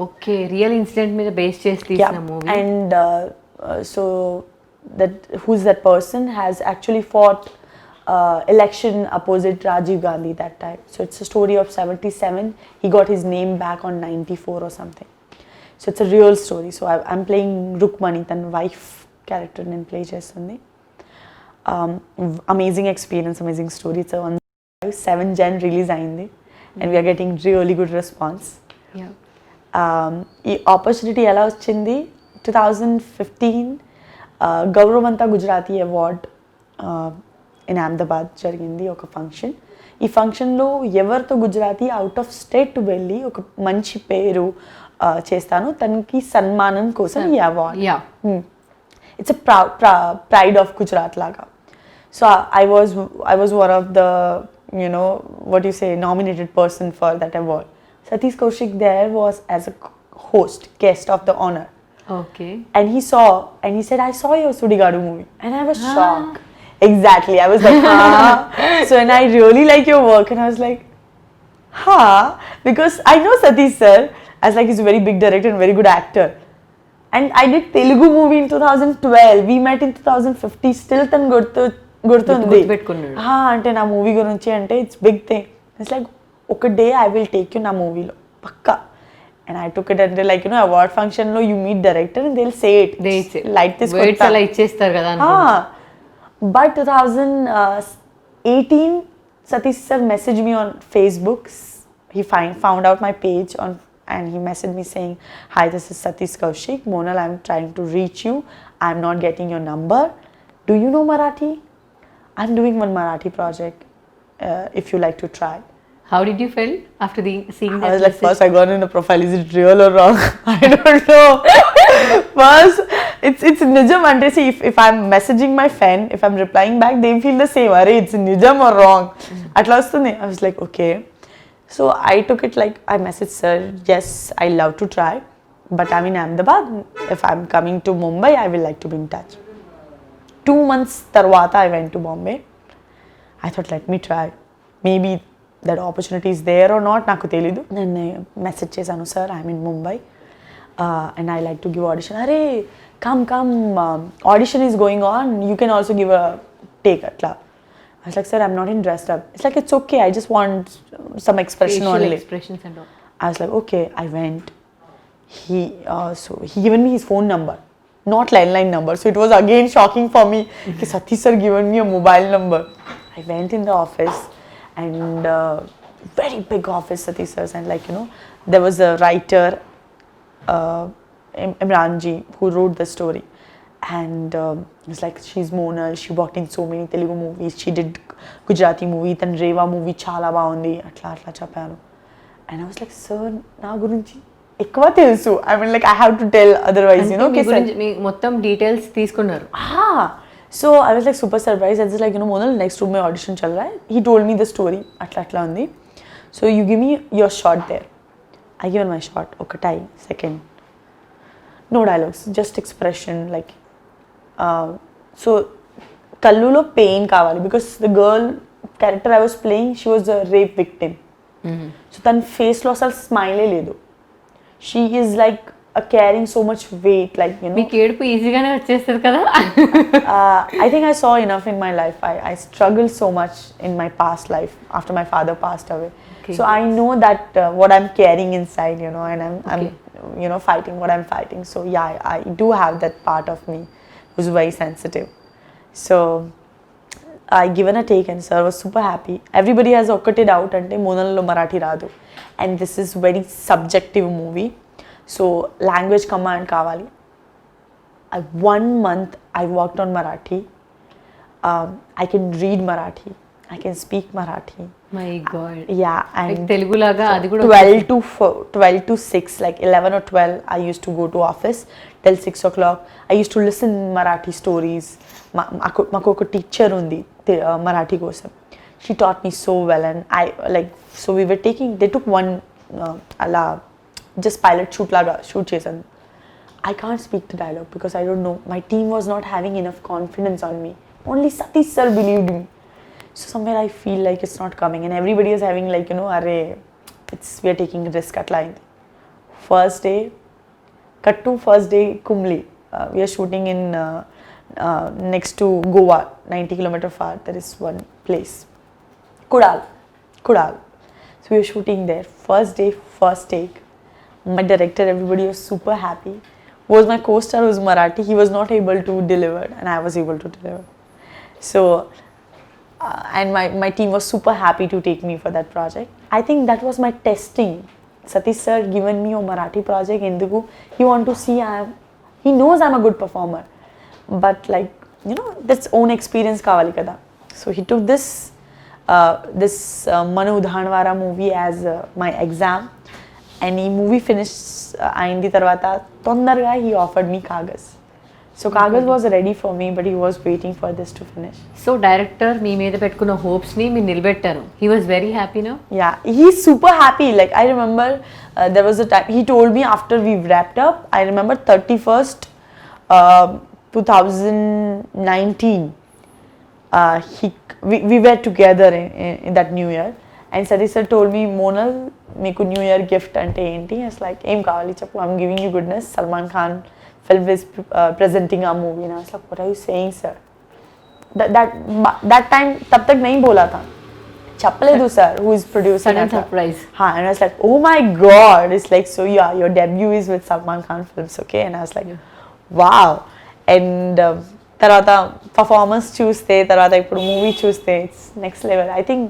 Okay, real incident మీద base చేసి తీసిన movie. And so who's that person has actually fought election opposite Rajiv Gandhi that time. So it's a story of 77. He got his name back on 94 or something. So it's a real story. So I'm playing Rukmani, than wife character నేను play చేస్తుంది. Amazing experience, amazing story. It's 7 Jan release అయింది and we're getting really good response. ఈ opportunity ఎలా వచ్చింది? 2015 గౌరవంతా Gujarati award in Ahmedabad జరిగింది ఒక function. ఈ ఫంక్షన్లో ఎవరితో గుజరాతీ అవుట్ ఆఫ్ స్టేట్ వెళ్ళి ఒక మంచి పేరు చేస్తాను, తనకి సన్మానం కోసం ఈ award. It's a pride of Gujarat laga. So I was one of the, you know, what you say, nominated person for that award. Satish Kaushik there was as a host, guest of the honor. Okay. And he saw and he said, I saw your Sudigadu movie, and I was shocked. Exactly, I was like, So and I really like your work, and I was like, because I know Satish sir as like he's a very big director and very good actor. And I did Telugu movie in 2012. We met in 2050. Still తను గుర్తుంది. గుర్తుపెట్టుకున్నాడు. అంటే నా movie గురించి అంటే it's big thing. It's like ఒక day I will take you నా మూవీలో పక్కా. అండ్ ఐ టుక్ ఇట్ అంటే లైక్ అవార్డ్ ఫంక్షన్లో you meet director and they will say it light this అలా ఇచ్చేస్తారు కదా. But 2018 Satish sir messaged me on Facebook. He found out my page and he messaged me saying, "Hi, this is Satish Kaushik. Monal, I'm trying to reach you. I'm not getting your number. Do you know Marathi? I'm doing one Marathi project. If you like to try." How did you feel after seeing that? I was like, first I got in the profile. Is it real or wrong? I don't know. First, it's nijam. And see, if I'm messaging my friend, if I'm replying back, they feel the same. Arey, it's nijam or wrong? At last, I was like, okay. So I took it like I messaged sir. Yes, I love to try, but I'm in Ahmedabad. If I'm coming to Mumbai, I will like to be in touch. 2 months tarvata, I went to Bombay. I thought, let me try. Maybe that opportunity is there or not, naku telidu. Then I message chesanu, sir, I'm in Mumbai and I like to give audition. Arey, come, audition is going on, you can also give a take atla. I was like, sir, I'm not dressed up. It's like, it's okay, I just want some expression Facial only. expressions and all. I was like, okay, I went. He given me his phone number, not landline number. So it was again shocking for me. Okay, Satish sir given me a mobile number. I went in the office and very big office, Satish sir's, and like there was a writer, Imranji, who wrote the story. And it's like, she's Monal, she worked in so many Telugu movies, she did Gujarati movie, then Reva movie chala baagundi, atla chepparu. And I was like, sir, na gurinchi ఎక్కువ తెలుసు. I mean, like, I have to tell, otherwise, మీ మొత్తం details తీసుకున్నారు. So I was like super surprised. I was like, Monal, next room mein audition chal raha hai. He told me the story, atla undi. So you give me your shot there. I given my shot, okatai second. No dialogues, just expression, like so kallulo pain kavali, because the girl character I was playing, she was a rape victim. So tan face lo asal smile ledu. She is like carrying so much weight, like మీకు ఏడుపు ఈజీగానే వచ్చేస్తుంది కదా. I think I saw enough in my life. I struggled so much in my past life after my father passed away. Okay. So I know that what I'm carrying inside, and I'm fighting what I'm fighting. So yeah, I do have that part of me who's very sensitive. So I given a take and sir was super happy. Everybody has occurred out ante Monallo Marathi radu, and this is very subjective movie. So language command kavali. 1 month I worked on Marathi. I can read Marathi. I can speak Marathi. My God. Yeah, and Telugu laga adi kuda 12 to 6, like 11 or 12, I used to go to office till 6 o'clock. I used to listen Marathi stories. Maku oka teacher undi Marathi kosam. She taught me so well, and I like, so we were taking, they took one ala just pilot shoot laga shoot chesanu. I can't speak the dialogue because I don't know, my team was not having enough confidence on me. Only Satish sir believed me. So somewhere I feel like it's not coming, and everybody is having like, array, we are taking risk at line. First day, cut to first day Kumli. We are shooting in next to Goa, 90 km far. There is one place, Kudal. So we are shooting there. First day, first take. My director, everybody was super happy. Was my co-star who's Marathi. He was not able to deliver, and I was able to deliver. So. And my team was super happy to take me for that project. I think that was my testing. Satish sir given me a Marathi project. Enduku he want to see he knows I'm a good performer, but like that's own experience kavali kada. So he took this Manu Dhanwara movie as my exam, and he movie finished ayindi tarvata tondarga he offered me Kagaz. So Kagaz was ready for me, but he was waiting for this to finish. So director మీ మీద పెట్టుకున్న hopes ని మీరు నిలబెట్టారు. He was very happy now? Yeah, he's super happy. Like I remember there was a time he told me after we wrapped up, I remember 31st 2019 we were together in that new year, and Satish sir told me, Monal, meeku new year gift ante enti? It's like, em kavali cheppu, I'm giving you goodness. Salman Khan film is presenting our movie. And I was like, what are you saying, sir? That time तब तक नहीं बोला था. Chappaledu sir, who is producing. Sudden surprise. And I was like, oh my god. It's like, so yeah, your debut is with Salman Khan Films, okay? And I was like, wow. And తర్వాత performance చూస్తే తర్వాత ఇప్పుడు movie చూస్తే it's next level. I think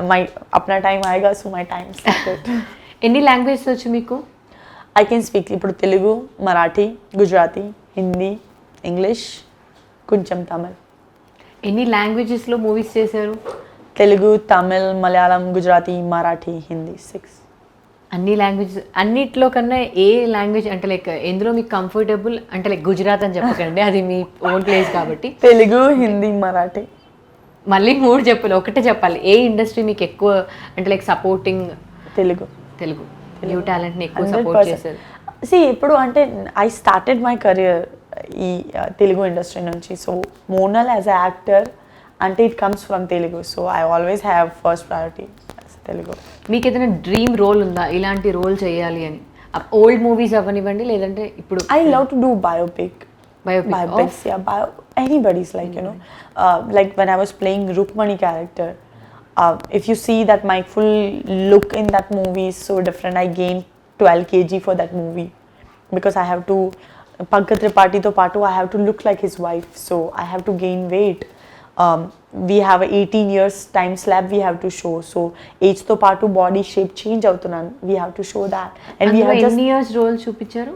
my అప్నా time ఆయేగా, so my time started. ఎన్ని languages వచ్చు మీకు? ఐ కెన్ స్పీక్ ఇప్పుడు తెలుగు, మరాఠీ, గుజరాతీ, హిందీ, ఇంగ్లీష్, కొంచెం తమిళ్. ఎన్ని లాంగ్వేజెస్లో మూవీస్ చేశారు? తెలుగు, తమిళ్, మలయాళం, గుజరాతీ, మరాఠీ, హిందీ, 6. అన్ని లాంగ్వేజెస్. అన్నిట్లో కన్నా ఏ లాంగ్వేజ్ అంటే లైక్ ఎందులో మీకు కంఫర్టబుల్? అంటే లైక్ గుజరాత్ అని చెప్పకండి, అది మీ ఓన్ ప్లేస్ కాబట్టి. తెలుగు, హిందీ, మరాఠీ. మళ్ళీ 3 చెప్పాలి, ఒకటే చెప్పాలి. ఏ ఇండస్ట్రీ మీకు ఎక్కువ అంటే like supporting? Telugu. Telugu new టాలెంట్ని ఎక్కువ సపోర్ట్ చేశారు. ఇప్పుడు అంటే ఐ స్టార్టెడ్ మై కెరియర్ ఈ తెలుగు ఇండస్ట్రీ నుంచి. So Monal as a actor అంటే it comes from Telugu. So I always have first priority Telugu. మీకు ఏదైనా డ్రీమ్ రోల్ ఉందా, ఇలాంటి రోల్ చేయాలి అని? ఓల్డ్ మూవీస్ అవ్వనివ్వండి, లేదంటే ఇప్పుడు? I love to do biopics, yeah, anybody's, like, you know, like when I was playing Rukmani character, if you see that my full look in that movie is so different. I gained 12 kg for that movie because I have to, Pankaj Tripathi to patu, I have to look like his wife, so I have to gain weight. We have a 18 years time slab we have to show, so age to patu body shape change avutunnan, we have to show that. And we have just years role చూపించారు.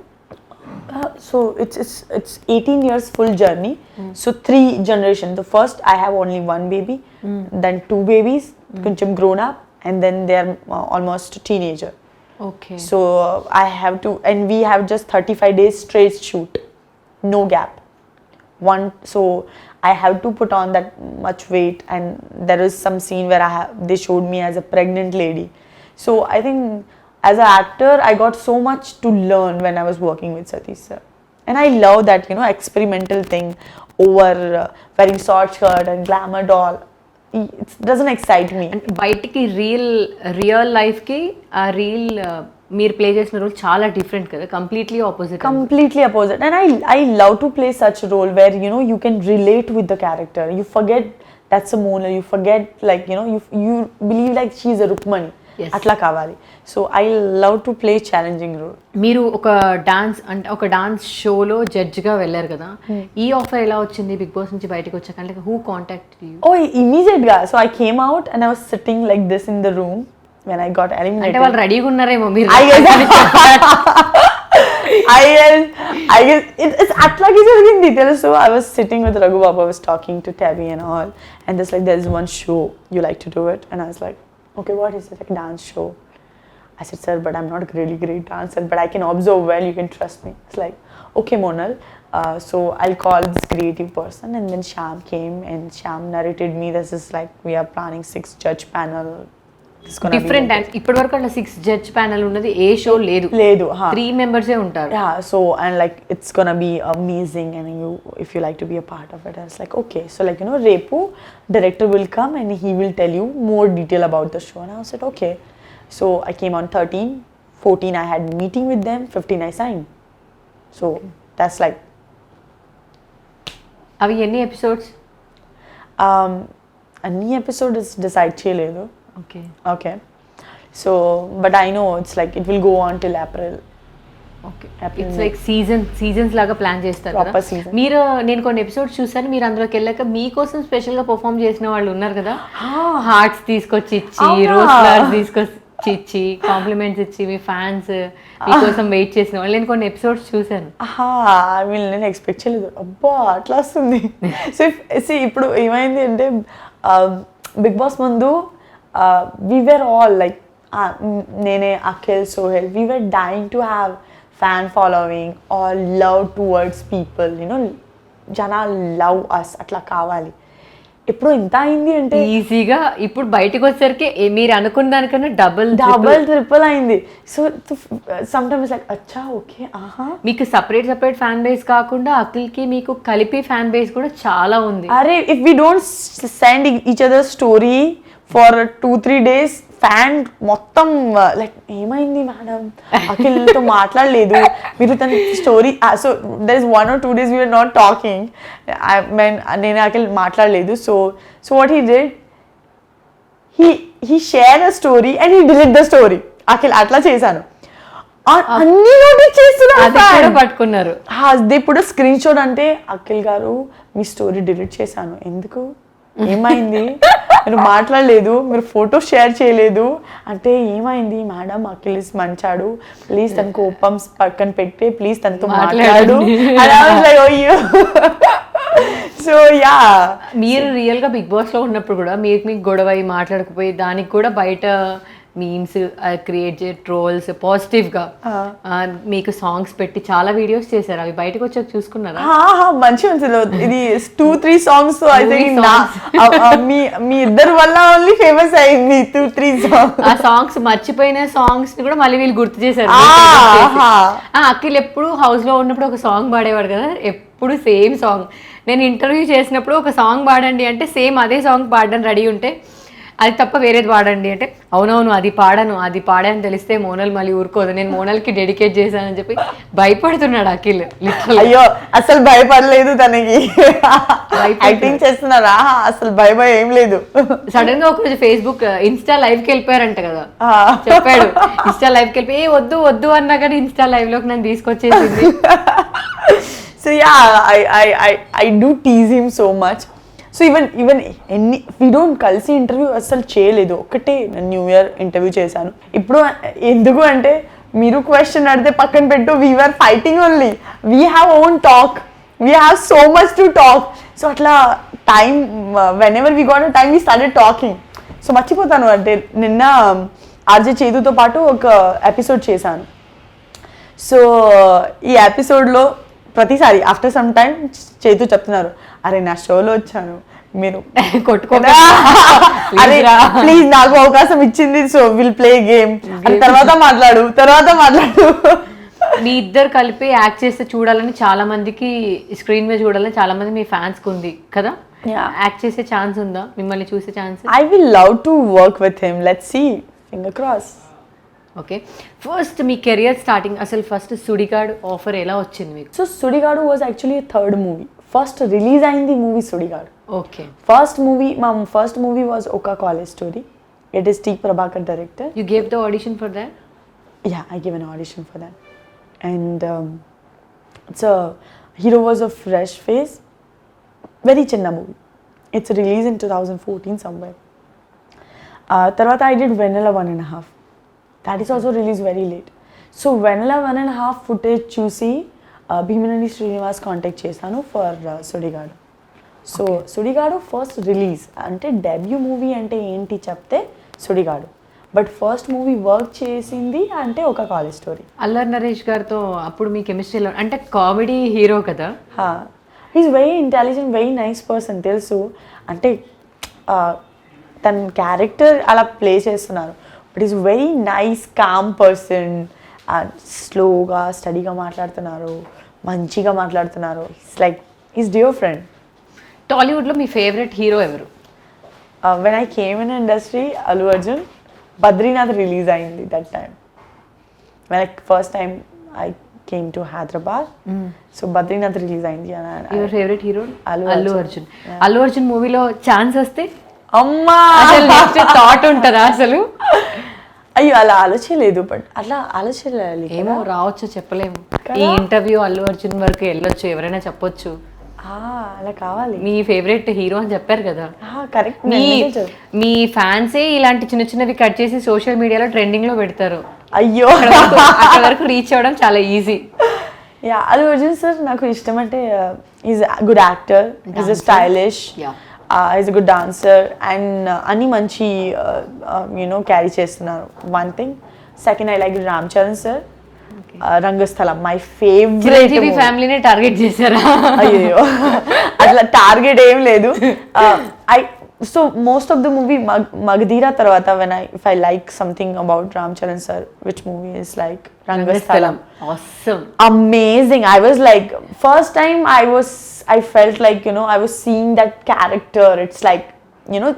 So it's 18 years full journey. So 3 generations. The first I have only 1 baby, then 2 babies, koncham grown up, and then they are almost teenager. Okay. So I have to, and we have just 35 days straight shoot, no gap. So I have to put on that much weight, and there is some scene where they showed me as a pregnant lady. So I think as an actor, I got so much to learn when I was working with Satish sir. And I love that, you know, experimental thing over wearing short skirt and glamour doll. It doesn't excite me. బయటికి real లైఫ్కి ఆ real మీరు play చేసిన role చాలా different కదా, completely opposite. Completely opposite. And I love to play such a role where, you know, you can relate with the character. You forget that's a Mona. You forget, like, you know, you believe like she's a Rukmani. Yes. అట్లా కావాలి. So I love to play challenging role. మీరు ఒక dance షోలో జడ్జ్గా వెళ్ళారు కదా, ఈ offer ఎలా వచ్చింది బిగ్ బాస్ నుంచి బయటకు వచ్చాక? అంటే హూ కాంటాక్టెడ్ యూ? ఓ ఇమీడియట్గా. So I came out and I was sitting like this in the room when I got eliminated. అంటే వాళ్ళు రెడీగా ఉన్నారేమో మీరు. I guess it's అట్లాగే జరిగింది తెలుసు. I was sitting with Raghu Babu, I was talking to Tabby and all, and there's one show, you like to do it? And I was like, okay, what is it? Like a dance show. I said, sir, but I'm not a really great dancer, but I can observe well, you can trust me. It's like, okay, Monal, so I'll call this creative person. And then Shyam came and Shyam narrated me, this is like, we are planning 6 judge panel. Different dance. ఇప్పటి వరకు అట్లా 6 judge panel ఉన్నది ఏ show లేదు. 3 మెంబర్సే ఉంటారు. Yeah, so and like it's gonna be amazing, and if you like to be a part of it. I was like, okay, so like, you know, Repu director will come and he will tell you more detail about the show. And I said, okay. So I came on 13, 14 I had meeting with them, 15 I signed. So that's like. అవి ఎన్ని episodes? అన్ని episodes decide చేయలేదు. Okay. So, but I know it's like it will go on till April. Okay. It's like seasons లాగా plan చేస్తారు కదా మీరు. నేను కొన్ని ఎపిసోడ్స్ చూసాను, మీరు అందులోకి వెళ్ళాక మీకోసం స్పెషల్ గా పర్ఫామ్ చేసిన వాళ్ళు ఉన్నారు కదా, హార్ట్స్ తీసుకొచ్చి ఇచ్చి, రోజ్ ఫ్లవర్స్ తీసుకొచ్చి ఇచ్చి, కాంప్లిమెంట్స్ ఇచ్చి, మీ ఫ్యాన్స్ మీకోసం వెయిట్ చేసిన వాళ్ళు నేను కొన్ని ఎపిసోడ్స్ చూసాను. నేను ఎక్స్పెక్ట్ చేయలేదు, అబ్బా అట్లా వస్తుంది. సో ఇప్పుడు ఏమైంది అంటే బిగ్ బాస్ ముందు we were all like Nene, Akhil, Sohail, we were dying to have fan following or love towards people, you know, jana love us atla kavali. ఇప్పుడు ఎంత అయింది అంటే ఈజీగా ఇప్పుడు బయటకు వచ్చేసరికి మీరు అనుకున్న దానికన్నా డబుల్ ట్రిపుల్ అయింది. సో సమ్ టైమ్స్ లైక్ అచ్చా ఓకే ఆహా. మీకు సపరేట్ ఫ్యాన్ బేస్ కాకుండా అఖిల్కి మీకు కలిపి ఫ్యాన్ బేస్ కూడా చాలా ఉంది. అరే if we don't send each other story for 2-3 days, fan మొత్తం లైక్ ఏమైంది మేడం అఖిల్తో మాట్లాడలేదు మీరు తన story so there is 1 or 2 days we were not talking నేను అఖిల్ మాట్లాడలేదు so what he did he shared a story and he deleted the story Akhil అట్లా చేశాను అన్ని నోటీస్ చేస్తున్నారు పట్టుకున్నారు ఇప్పుడు స్క్రీన్ షాట్ అంటే అఖిల్ గారు మీ స్టోరీ డిలీట్ చేశాను ఎందుకు ఏమైంది మీరు మాట్లాడలేదు మీరు ఫోటో షేర్ చేయలేదు అంటే ఏమైంది మేడం అఖిల్ మంచాడు ప్లీజ్ తన కోపం పక్కన పెట్టి ప్లీజ్ తనతో మాట్లాడు సో యా మీరు రియల్ గా బిగ్ బాస్ లో ఉన్నప్పుడు కూడా మీకు గొడవ అయ్యి మాట్లాడకపోయి దానికి కూడా బయట మీమ్స్ క్రియేట్ చేయ ట్రోల్స్ పాజిటివ్ గా మీకు సాంగ్స్ పెట్టి చాలా వీడియోస్ చేశారు అవి బయటకు వచ్చాక చూసుకున్నారా మంచిగా ఉంటుంది ఇది 2-3 సాంగ్స్ ఐ థింక్ మీ ఇద్దరు వల్ల ఓన్లీ ఫేమస్ అయింది 2-3 సాంగ్స్ ఆ సాంగ్స్ మర్చిపోయిన సాంగ్స్ ని కూడా మళ్ళీ వీళ్ళు గుర్తు చేశారు అఖిల్ ఎప్పుడు హౌస్ లో ఉన్నప్పుడు ఒక సాంగ్ పాడేవాడు కదా ఎప్పుడు సేమ్ సాంగ్ నేను ఇంటర్వ్యూ చేసినప్పుడు ఒక సాంగ్ పాడండి అంటే సేమ్ అదే సాంగ్ పాడడానికి రెడీ ఉంటే అది తప్ప వేరేది పాడండి అంటే అవునవును అది పాడాను తెలిస్తే మోనల్ మళ్ళీ ఊరుకోదు నేను మోనల్కి డెడికేట్ చేశానని చెప్పి భయపడుతున్నాడు అఖిల్ లిటరల్ అయ్యో అసలు భయపడలేదు తనకి యాక్టింగ్ చేస్తున్నారా అసలు భయం ఏం లేదు సడన్ గా ఒకరోజు ఫేస్బుక్ ఇన్స్టా లైవ్ కి వెళ్ళిపోయారంట కదా చెప్పాడు ఇన్స్టా లైవ్ కి వెళ్ళిపోయి వద్దు అన్నా కానీ ఇన్స్టా లైవ్ లోకి నన్ను తీసుకొచ్చేసింది so yeah I do tease him so much so even we don't కలిసి ఇంటర్వ్యూ అసలు చేయలేదు ఒకటే న్యూ ఇయర్ ఇంటర్వ్యూ చేశాను ఇప్పుడు ఎందుకు అంటే మీరు క్వశ్చన్ అడితే పక్కన పెట్టు we're fighting only we have own talk we have so much to talk so అట్లా time whenever we got a time we started talking so మర్చిపోతాను అంటే నిన్న ఆర్జే చేతుతో పాటు ఒక ఎపిసోడ్ చేశాను సో ఈ ఎపిసోడ్లో ప్రతిసారి ఆఫ్టర్ సమ్ టైమ్ చేతు చెప్తున్నారు అరే నా షోలో వచ్చాను మీరు కొట్టుకోరా అరే ప్లీజ్ నాకు అవకాశం ఇచ్చింది సో విల్ ప్లే గేమ్ తర్వాత మాట్లాడు మీ ఇద్దరు కలిపి యాక్ట్ చేస్తే చూడాలని చాలా మందికి స్క్రీన్ మీద చూడాలని చాలా మంది మీ ఫ్యాన్స్ కు ఉంది కదా యాక్ట్ చేసే ఛాన్స్ ఉందా మిమ్మల్ని చూసే chance I will love to work with him let's see finger cross okay first మీ కెరియర్ స్టార్టింగ్ అసలు ఫస్ట్ సుడిగాడు ఆఫర్ ఎలా వచ్చింది మీకు so Sudigadu was actually third movie first release అయింది మూవీ సుడిగాడు ఓకే మా ఫస్ట్ మూవీ వాజ్ ఒక college story it is T Prabhakar director you gave the audition for that yeah I give an audition for that and it's hero was a fresh face very చిన్న movie it's release in 2014 somewhere తర్వాత I did Vennela 1.5 that is also released very late so Vanilla 1.5 footage చూసి భీమనండి Srinivas contact చేశాను for Sudigadu so Sudigadu first release అంటే debut movie అంటే ఏంటి చెప్తే Sudigadu but first movie work చేసింది అంటే ఒక కాలేజ్ స్టోరీ అల్లరి నరేష్ గారితో అప్పుడు మీ కెమిస్ట్రీలో అంటే కామెడీ హీరో కదా is very intelligent very nice person తెలుసు అంటే తన క్యారెక్టర్ అలా ప్లే చేస్తున్నారు but is very nice calm person స్లోగా స్టడీగా మాట్లాడుతున్నారు మంచిగా మాట్లాడుతున్నారు it's like is dear friend టాలీవుడ్లో మీ ఫేవరెట్ హీరో ఎవరు when I came in industry Allu Arjun Badrinath release అయింది that time when I first time I came to Hyderabad so Badrinath release అయింది your favourite hero Allu Arjun Allu Arjun మూవీలో ఛాన్స్ వస్తే అమ్మా అసలు నెక్స్ట్ థాట్ ఉంటుందా అసలు అయ్యో అలా ఆలోచనలేదు బట్ అట్లా ఆలోచనలేదు ఏమో రావచ్చు చెప్పలేము ఈ ఇంటర్వ్యూ అల్లు అర్జున్ వరకు వెళ్ళొచ్చు ఎవరైనా చెప్పొచ్చు అలా కావాలి మీ ఫేవరెట్ హీరో అని చెప్పారు కదా కరెక్ట్ మీ ఫ్యాన్సే ఇలాంటి చిన్న చిన్నవి కట్ చేసి సోషల్ మీడియాలో ట్రెండింగ్ లో పెడతారు అయ్యో అక్కడ వరకు రీచ్ అవ్వడం చాలా easy yeah Allu Arjun sir నాకు ఇష్టం అంటే is good actor is stylish is good dancer and అన్ని మంచి యూనో క్యారీ చేస్తున్నారు one thing second I like Ram Charan sir Rangasthalam my favourite ఫ్యామిలీని టార్గెట్ చేశారా అయ్యో అట్లా టార్గెట్ ఏం లేదు I so most of the movie Magadheera తర్వాత when if I like something about Ram Charan sir which movie is like Rangasthalam amazing I was like first time I felt like I was seeing that character it's like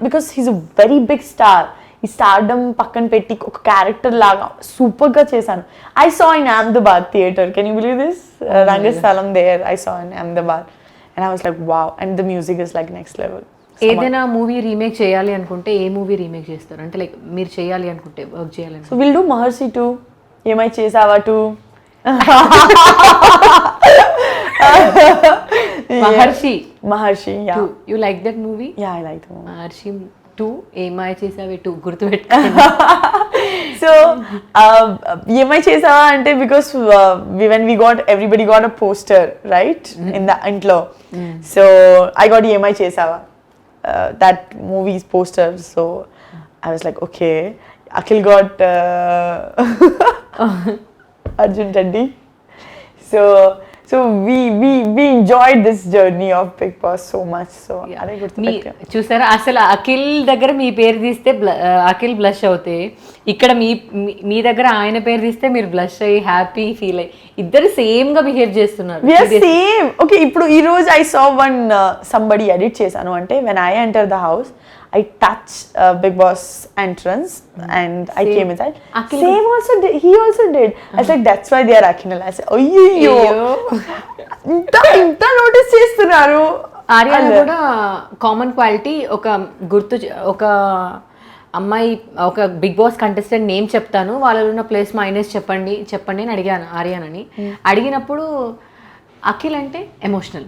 because he's a very big star ఈ stardom పక్కన పెట్టి ఒక character లాగా సూపర్గా చేశాను. I saw in Ahmedabad theatre, can you believe this? Rangasthalam there I saw in Ahmedabad and I was like wow, and the music is like next level. ఏదైనా movie remake చేయాలి అనుకుంటే ఏ మూవీ రీమేక్ చేస్తారు? అంటే లైక్ మీరు చేయాలి అనుకుంటే, వర్క్ చేయాలి సో విల్ డూ మహర్షి 2, ఏమై చేసావా 2. Maharshi yeah, you like that movie? Yeah, I like the movie. Maharshi 2, ఏమై చేసావే 2 గుర్తుపెట్టుకోండి. సో ఏమై చేసావా అంటే because when we got, everybody got a poster, right, in the ఇంట్లో. సో I got ఏమై చేసావా, that movie's poster. So I was like, okay, Akhil got Arjun Reddy. So we enjoyed this journey of Bigg Boss so much. So అదే గుర్తుపెట్టాను. చూసారా, అసలు అఖిల్ దగ్గర మీ పేరు తీస్తే Akhil blush అవుతే, ఇక్కడ మీ దగ్గర ఆయన పేరు తీస్తే మీరు బ్లష్ అయ్యి హ్యాపీ ఫీల్ అయ్యి, ఇద్దరు సేమ్ గా బిహేవ్ చేస్తున్నారు. We are same. Okay, ఇప్పుడు ఈ రోజు I saw one somebody edit చేశాను. అంటే when I enter the house, I touch Bigg Boss entrance and I came inside. Same also did. He also did. I was like, that's why they are Akinal. I said, అయ్యో ఇంత notice చేస్తున్నారు. ఆర్యాలో కూడా common quality, ఒక అమ్మాయి, ఒక big boss contestant name చెప్తాను, వాళ్ళలో ఉన్న ప్లేస్ మైనస్ చెప్పండి అని అడిగాను ఆర్యానని. అడిగినప్పుడు అఖిల్ అంటే ఎమోషనల్,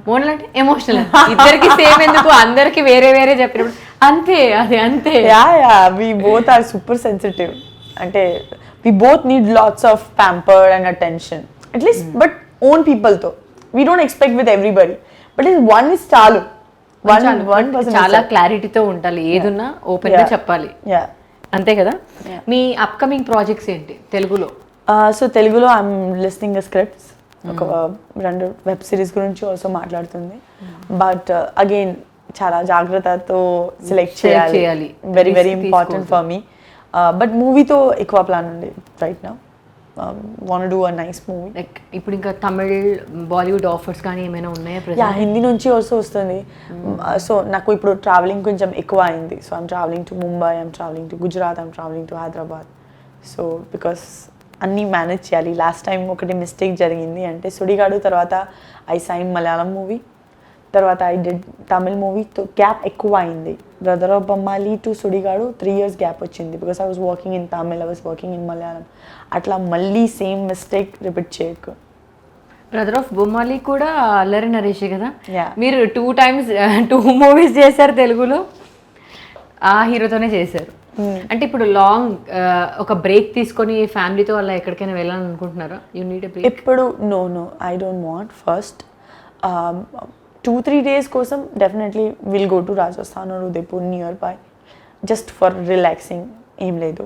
మోనల్ అంటే ఎమోషనల్, ఇద్దరికి సేమ్ ఎందుకు, అందరికి వేరే వేరే చెప్పినప్పుడు అంతే, అది అంతే. We both are super sensitive. అంటే we both need lots of pampered and attention, at least. But own people తో we don't expect with everybody, but is one is చాలు. చాలా క్లారిటీతో ఉండాలి, ఏదున్నా ఓపెన్ గా చెప్పాలి, అంతే కదా. మీ అప్కమింగ్ ప్రాజెక్ట్స్ ఏంటి తెలుగులో? సో తెలుగులో ఐఎమ్ లిస్నింగ్ స్క్రిప్ట్స్, ఒక 2 వెబ్ సిరీస్ గురించి ఆల్సో మాట్లాడుతుంది. బట్ అగైన్ చాలా జాగ్రత్తతో సెలెక్ట్ చేయాలి, very very important for me. But మూవీతో ఎక్కువ ప్లాన్ ఉంది right now. Want do a nice movie. Like ఇప్పుడు ఇంకా తమిళ్ బాలీవుడ్ ఆఫర్స్ కానీ ఏమైనా ఉన్నాయా? యా, హిందీ నుంచి ఆల్సో వస్తుంది. సో నాకు ఇప్పుడు ట్రావెలింగ్ కొంచెం ఎక్కువ అయింది. So I'm travelling to Mumbai, I'm travelling to Gujarat, I'm travelling to Hyderabad. So because అన్నీ మేనేజ్ చేయాలి. లాస్ట్ టైం ఒకటి మిస్టేక్ జరిగింది, అంటే సుడిగాడు తర్వాత ఐ సైన్ మలయాళం మూవీ, తర్వాత ఐ డిడ్ తమిళ్ మూవీ. తో గ్యాప్ ఎక్కువ అయింది. Brother of Bommali to Sudigadu 3 years gap వచ్చింది, because I was working in Tamil, I was working in Malayalam. అట్లా మళ్ళీ సేమ్ మిస్టేక్ రిపీట్ చేయకు. బ్రదర్ ఆఫ్ బొమ్మాలి కూడా అల్లరి నరేషే కదా. Yeah. మీరు 2 times 2 movies చేశారు తెలుగులో, ఆ హీరోతోనే చేశారు. అంటే ఇప్పుడు లాంగ్ ఒక బ్రేక్ తీసుకొని ఫ్యామిలీతో అలా ఎక్కడికైనా వెళ్ళాలని అనుకుంటున్నారా? You need a break? ఇప్పుడు no I don't want. First 2-3 days కోసం definitely will go to Rajasthan or Udaipur nearby, just for relaxing. ఏం లేదు,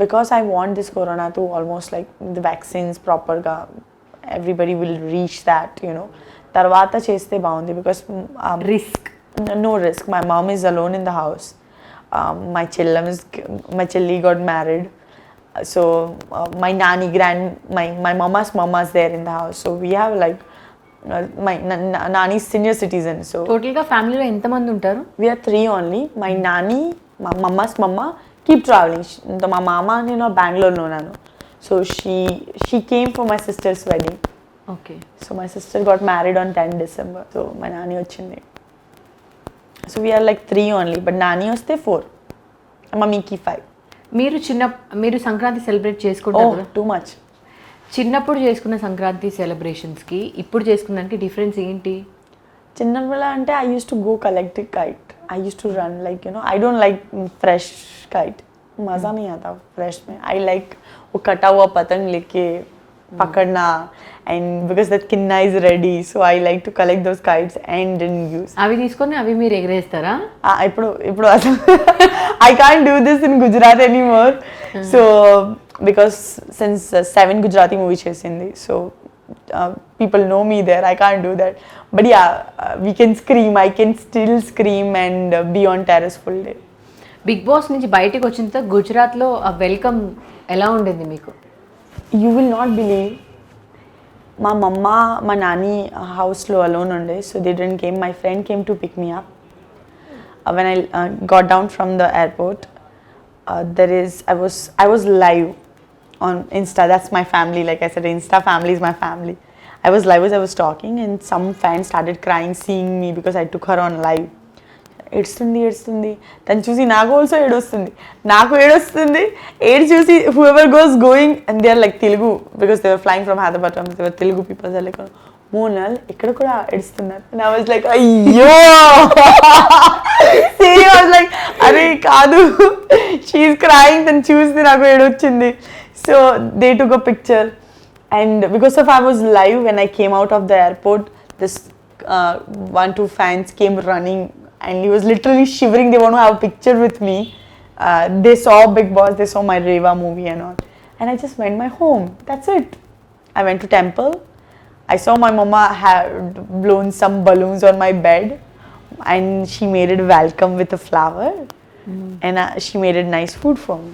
because I want this corona to almost like the vaccines ప్రాపర్గా everybody will reach that you know. తర్వాత చేస్తే బాగుంది, because risk, no risk. My mom is alone in the house. My chelli got married. So my nanny, my mama's mama's there in the house. So we have like my nanny's senior citizen. So total గా ఫ్యామిలీలో ఎంత మంది ఉంటారు? we are 3 only. My nanny, my mama's mama keep traveling. మా మామ నేను బెంగళూరులో ఉన్నాను. So she came for my sister's wedding. Okay. So my sister got married on 10 December. So my nanny వచ్చింది. So we are like 3 only, but nani వస్తే 4, మమ్మీకి 5. మీరు Sankranti celebrate చేసుకుంటారు కదా? Too much. చిన్నప్పుడు చేసుకున్న సంక్రాంతి సెలబ్రేషన్స్కి ఇప్పుడు చేసుకున్నానికి డిఫరెన్స్ ఏంటి? చిన్నప్పుడు అంటే I used to go collect a kite. I used to run like I don't like fresh kite. मज़ा नहीं आता fresh में. I like वो कटा हुआ पतंग लेके पकड़ना, and because that kinna is ready, so I like to collect those kites and then use. అవి తీసుకొని అవి మీరు ఎగరేస్తారా? ఇప్పుడు I can't do this in Gujarat anymore. So because since 7 Gujarati movie చేసింది, so people know me there. I can't do that, but yeah, we can scream. I can still scream and be on terrace full day. Big Boss నుంచి బయటకు వచ్చిన తర్వాత గుజరాత్లో ఆ welcome ఎలా ఉండింది మీకు? You will not believe. మా మమ్మ మా నాని హౌస్లో అలోన్ ఉండే, so they didn't came. My friend came to pick me up. when I got down from the airport, I was live on Insta. That's my family. Like I said, Insta family is my family. I was live as I was talking, and some fans started crying seeing me because I took her on live. ఏడుస్తుంది తను చూసి నాకు also ఏడొస్తుంది ఏడు చూసి whoever goes going and they are like Telugu because they are flying from Hyderabad they are Telugu peoples are like Monal ఇక్కడ కూడా ఏడుస్తున్నారు అండ్ ఐ వాజ్ లైక్ అయ్యో ఐ వాజ్ లైక్ అరే కాదు షీఈస్ క్రైయింగ్ తను చూసి నాకు ఏడొచ్చింది so they took a picture and because of I was live when I came out of the airport, this 1-2 fans came running and he was literally shivering. They want to have a picture with me. They saw Bigg Boss, they saw my Reva movie and all, and I just went my home. That's it. I went to temple. I saw my mama had blown some balloons on my bed and she made it welcome with a flower and she made it nice food for me.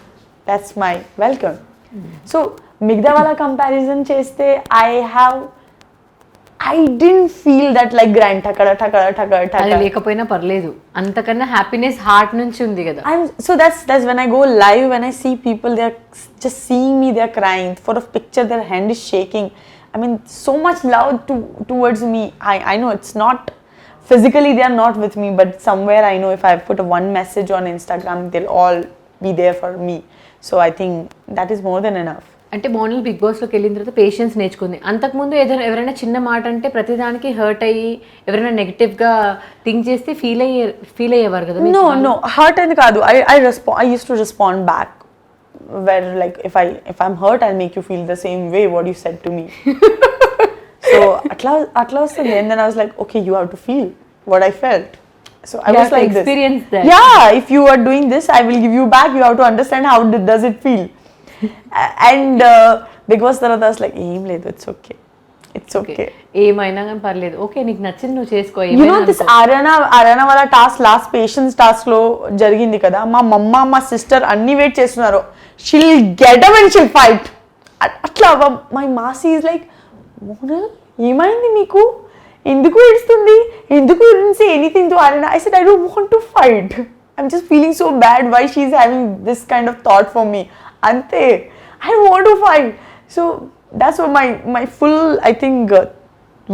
That's my welcome. So మిగతా వాళ్ళ comparison చేస్తే I didn't feel that like grand టకడ అది లేకపోయినా పర్లేదు అంతకన్నా happiness heart నుంచి ఉంది కదా so that's when I go live, when I see people, they're just seeing me, they're crying for a picture, their hand is shaking. I mean, so much love towards me. I know it's not physically, they are not with me, but somewhere I know if I put one message on Instagram, they'll all be there for me. So I think that is more than enough. అంటే Monal big బాస్లోకి వెళ్ళిన తర్వాత patience నేర్చుకుంది అంతకుముందు ఎవరైనా చిన్న మాట అంటే ప్రతిదానికి హర్ట్ అయ్యి ఎవరైనా నెగిటివ్గా థింక్ చేస్తే ఫీల్ అయ్యేవారు కదా No, hurt అని కాదు. I used to respond back where like if I'm hurt, I'll make you feel the same way what you said to me. So atla వస్తుంది and then I was like, okay, you have to feel what I felt. So I was like experience this. that. Yeah, if you are doing this, I will give you back. You have to understand how does it feel. And because తర్వాత I was like, ఏం లేదు, it's okay. ఏమైనా కానీ పర్లేదు okay నీకు నచ్చింది నువ్వు చేసుకో You know this Ariana వాళ్ళ టాస్క్ లాస్ట్ పేషెన్స్ టాస్క్ లో జరిగింది కదా, మా మమ్మ మా సిస్టర్ అన్ని వెయిట్ చేస్తున్నారు, she'll get up and she'll fight. అట్లా my Masih is like, Monal ఏమైంది మీకు, ఎందుకు ఏడుస్తుంది, ఎందుకు say anything to Ariana. I said I don't want to fight, I'm just feeling so bad why she's having this kind of thought for me. Ante, I don't want to fight. So that's what my full, I think,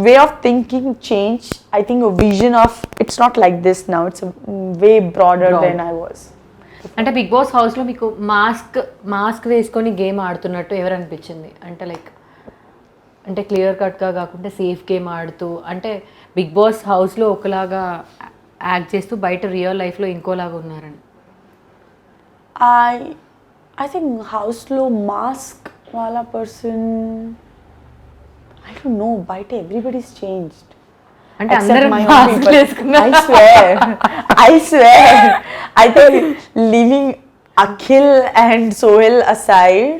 way of thinking changed. I think a vision of it's not like this now, it's a way broader than I was. అంటే Bigg boss హౌస్లో మీకు mask వేసుకొని game ఆడుతున్నట్టు ఎవరు అనిపించింది అంటే like అంటే clear కట్గా కాకుండా సేఫ్ గేమ్ ఆడుతూ అంటే బిగ్ బాస్ హౌస్లో ఒకలాగా యాక్ట్ చేస్తూ బయట రియల్ లైఫ్లో ఇంకోలాగా ఉన్నారని I think house lo mask wala person, I don't know, bite everybody's changed. అంటే అందరూ మాస్క్ వేసుకున్నారు. I swear. I think leaving Akhil and Sohail aside,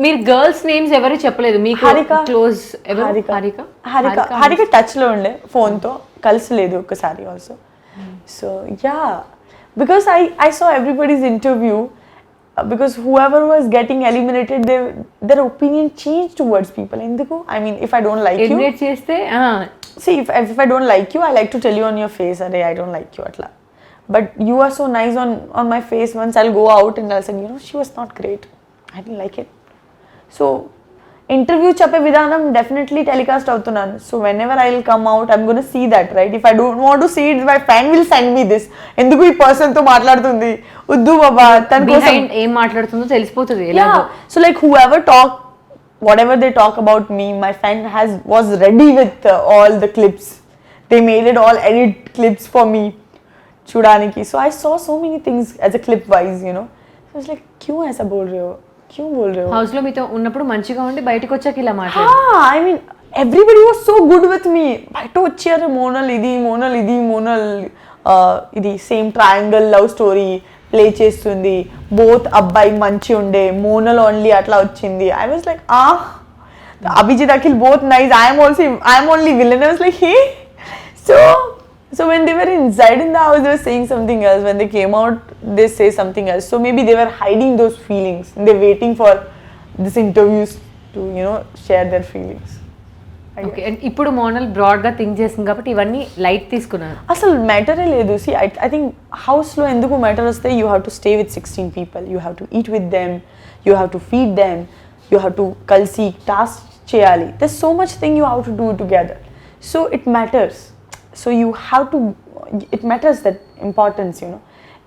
మీరు గర్ల్స్ నేమ్స్ ఎవరు చెప్పలేదు మీకు క్లోజ్ ఎవరు హారిక టచ్ లో ఉండే ఫోన్ తో కలిసలేదు ఒకసారి also. So yeah because I saw everybody's interview. Because whoever was getting eliminated, their opinion changed towards people. Enduku? I mean, if I don't like you, see, if I don't like you, I like to tell you on your face, "Arey, I don't like you," atla. But you are so nice on my face. Once I'll go out and I'll say, you know, she was not great. I didn't like it. So interview chappe vidhanam definitely telecast avutunnanu. So whenever I'll come out, I'm going to see that, right? If I don't want to see it, my fan will send me this. Enduku ee person tho maatladutundi uddu baba tan kosam ఏం మాట్లాడుతుందో తెలిసిపోతుంది. Yeah, so like whoever whatever they talk about me, my fan was ready with all the clips. They made it all edit clips for me chudaniki. So I saw so many things as a clip wise, you know. So I was like, kyun aisa bol rahe ho, kyun bol rahe ho? House లో మీతో ఉన్నప్పుడు మంచిగా ఉండి బయటకు వచ్చాక ఇలా మాట్లాడు. I mean everybody was so good with me. బయట వచ్చారు మోనల్ ఇది ఇది same triangle love story play చేస్తుంది, బోత్ అబ్బాయి మంచి ఉండే, మోనల్ ఓన్లీ అట్లా వచ్చింది. I was like, Abhijit Akhil both nice, I am only villain. I was like, hey. So when they were inside in the house, they were saying something else. When they came out, they say something else. So maybe they were hiding those feelings. They're waiting for this interviews to, you know, share their feelings. I okay and ఇప్పుడు మోనల్ బ్రాడ్గా think చేస్తుంది కాబట్టి ఇవన్నీ light తీసుకున్నారు. అసలు మ్యాటరే లేదు. C I think హౌస్లో ఎందుకు మ్యాటర్ వస్తే you have to stay with 16 people, you have to eat with them, you have to feed them, you have to కలిసి టాస్క్ చేయాలి. There so much thing you have to do together. So it matters. So you have to, it matters that importance you know.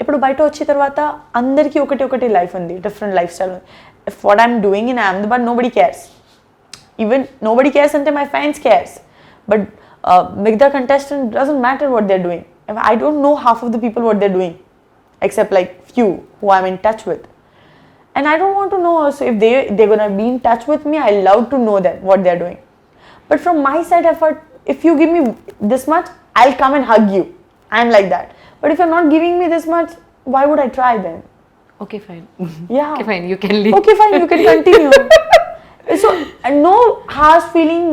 ఇప్పుడు బయట వచ్చిన తర్వాత అందరికీ ఒకటి life ఉంది, different lifestyle ఉంది. If what I'm doing in Ahmedabad, nobody cares. Even nobody cares until my fans cares. But Migdha contestant doesn't matter what they're doing. I don't know half of the people what they're doing, except like few who I'm in touch with. And I don't want to know also if they're gonna be in touch with me. I love to know them what they're doing. But from my side effort, if you give me this much, I'll come and hug you. I'm like that. But if you're not giving me this much, why would I try then? Okay fine. Yeah. Okay fine, you can leave. Okay, fine, you can continue. So no harsh feeling,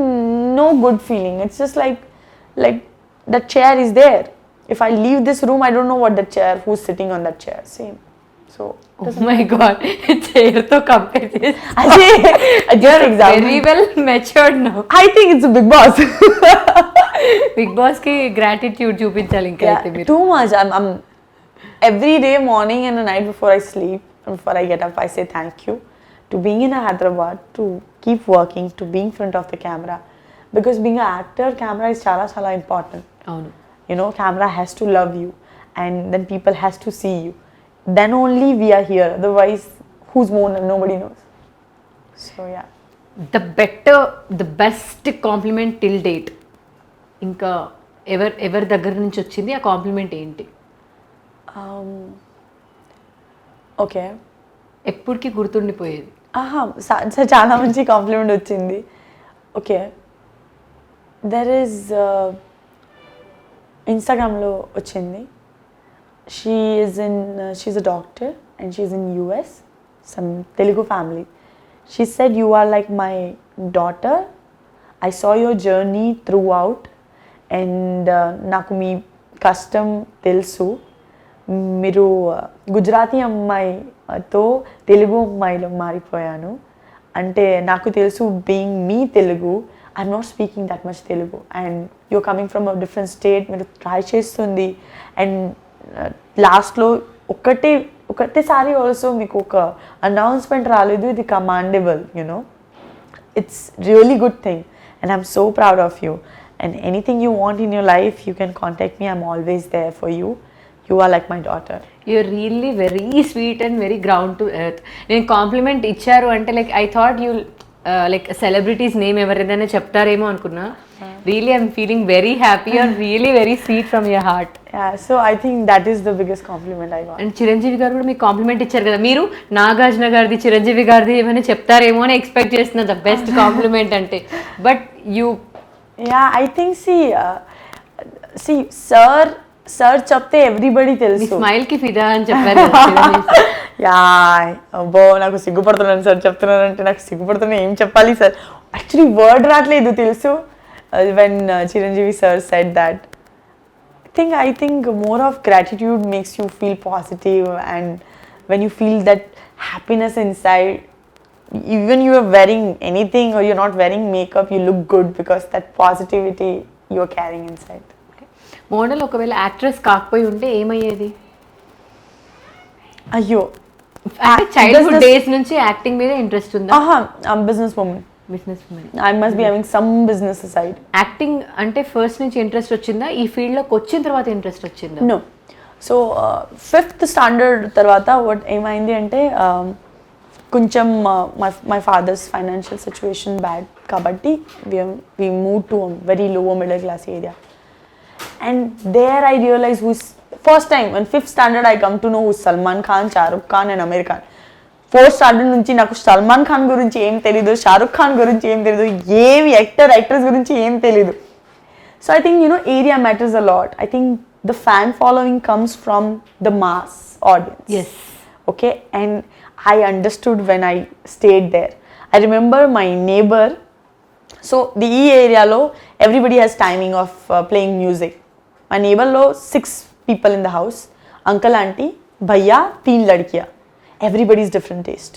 no good feeling. It's just like that chair is there. If I leave this room, I don't know what that chair, who's sitting on that chair. Same. So oh my god, చైర్తో compare చేసి your example. Very well matured now. I think it's a big boss. Bigg Boss కి gratitude చూపించాలి ఇంకా అయితే మీరు. Too much. I'm every day, morning and the night before I sleep, and before I get up, I say thank you to being in Hyderabad, to keep working, to being in front of the camera. Because being an actor, camera is chala important. అవును. You know, camera has to love you, and then people has to see you. Then only we are here. Otherwise, who's more? Nobody knows. So yeah. The best compliment till date ఇంకా ఎవరి దగ్గర నుంచి వచ్చింది, ఆ complement ఏంటి? Okay. ఎప్పటికీ గుర్తుండిపోయేది. చాలా మంచి కాంప్లిమెంట్ వచ్చింది. ఓకే, దెర్ ఈజ్ ఇన్స్టాగ్రామ్లో వచ్చింది. She's a doctor and she's in US, some Telugu family. She said, you are like my daughter. I saw your journey throughout and నాకు మీ కష్టం తెలుసు. మీరు గుజరాతీ అమ్మాయితో తెలుగు అమ్మాయిలో మారిపోయాను అంటే నాకు తెలుసు. బీయింగ్ మీ Telugu, I'm not speaking that much Telugu and you're coming from a different state. మీరు ట్రై చేస్తుంది అండ్ లాస్ట్లో ఒకటేసారి ఆల్సో మీకు ఒక అనౌన్స్మెంట్ రాలేదు. ఇది commendable, you know. It's really good thing and I'm so proud of you. And anything you want in your life, you can contact me. I'm always there for you. You are like my daughter. You're really very sweet and very ground to earth. నేను compliment ఇచ్చారు అంటే like I thought you like celebrities name ఎవరిదైనా చెప్తారేమో అనుకున్నా. Really I'm feeling very happy. You're really very sweet from your heart. Yeah, so I think that is the biggest compliment I got. And Chiranjeevi గారు కూడా మీకు complement ఇచ్చారు కదా. మీరు నాగార్జున గారిది, చిరంజీవి గారిది ఏమైనా చెప్తారేమో అని ఎక్స్పెక్ట్ చేస్తున్నా ద బెస్ట్ కాంప్లిమెంట్ అంటే. But you I think sir చెప్తే ఎవ్రీబడి తెలుసు. స్మైల్ కి ఫిదా అని చెప్పారు. అబ్బో నాకు సిగ్గుపడుతున్నాను సార్ చెప్తున్నానంటే. నాకు సిగ్గుపడుతున్నా, ఏం చెప్పాలి సార్. యాక్చువల్లీ వర్డ్ రావట్లేదు తెలుసు. When Chiranjeevi sir said that, I think more of gratitude makes you feel positive, and when you feel that happiness inside, even you are wearing anything or you're not wearing makeup, you look good because that positivity you're carrying inside. Model ఒకవేళ actress కాకపోయి ఉంటే ఏమయ్యేది? అయ్యో, అంటే childhood days నుంచి acting మీద interest ఉందా? Business women. Business women. I must be having some business aside. Acting అంటే first నుంచి interest వచ్చిందా? ఈ ఫీల్డ్లోకి వచ్చిన తర్వాత ఇంట్రెస్ట్ వచ్చిందా? No. So 5th standard తర్వాత what ఏమైంది అంటే కొంచెం my father's financial situation bad కాబట్టి we moved to a very lower middle class area. And there I realized first time in 5th standard I come to know who's Salman Khan, Shah Rukh Khan and Aamir Khan. 4th standard నుంచి నాకు సల్మాన్ ఖాన్ గురించి ఏం తెలీదు, షారుఖ్ ఖాన్ గురించి ఏం తెలీదు, ఏమి actress గురించి ఏం తెలీదు. So I think area matters a lot. I think the fan following comes from the mass audience. Yes. Okay, and I understood when I stayed there. I remember my neighbor. So the area lo everybody has timing of playing music. My neighbor lo 6 people in the house, uncle, auntie, bhaiya, 3 ladkiya. Everybody's different taste.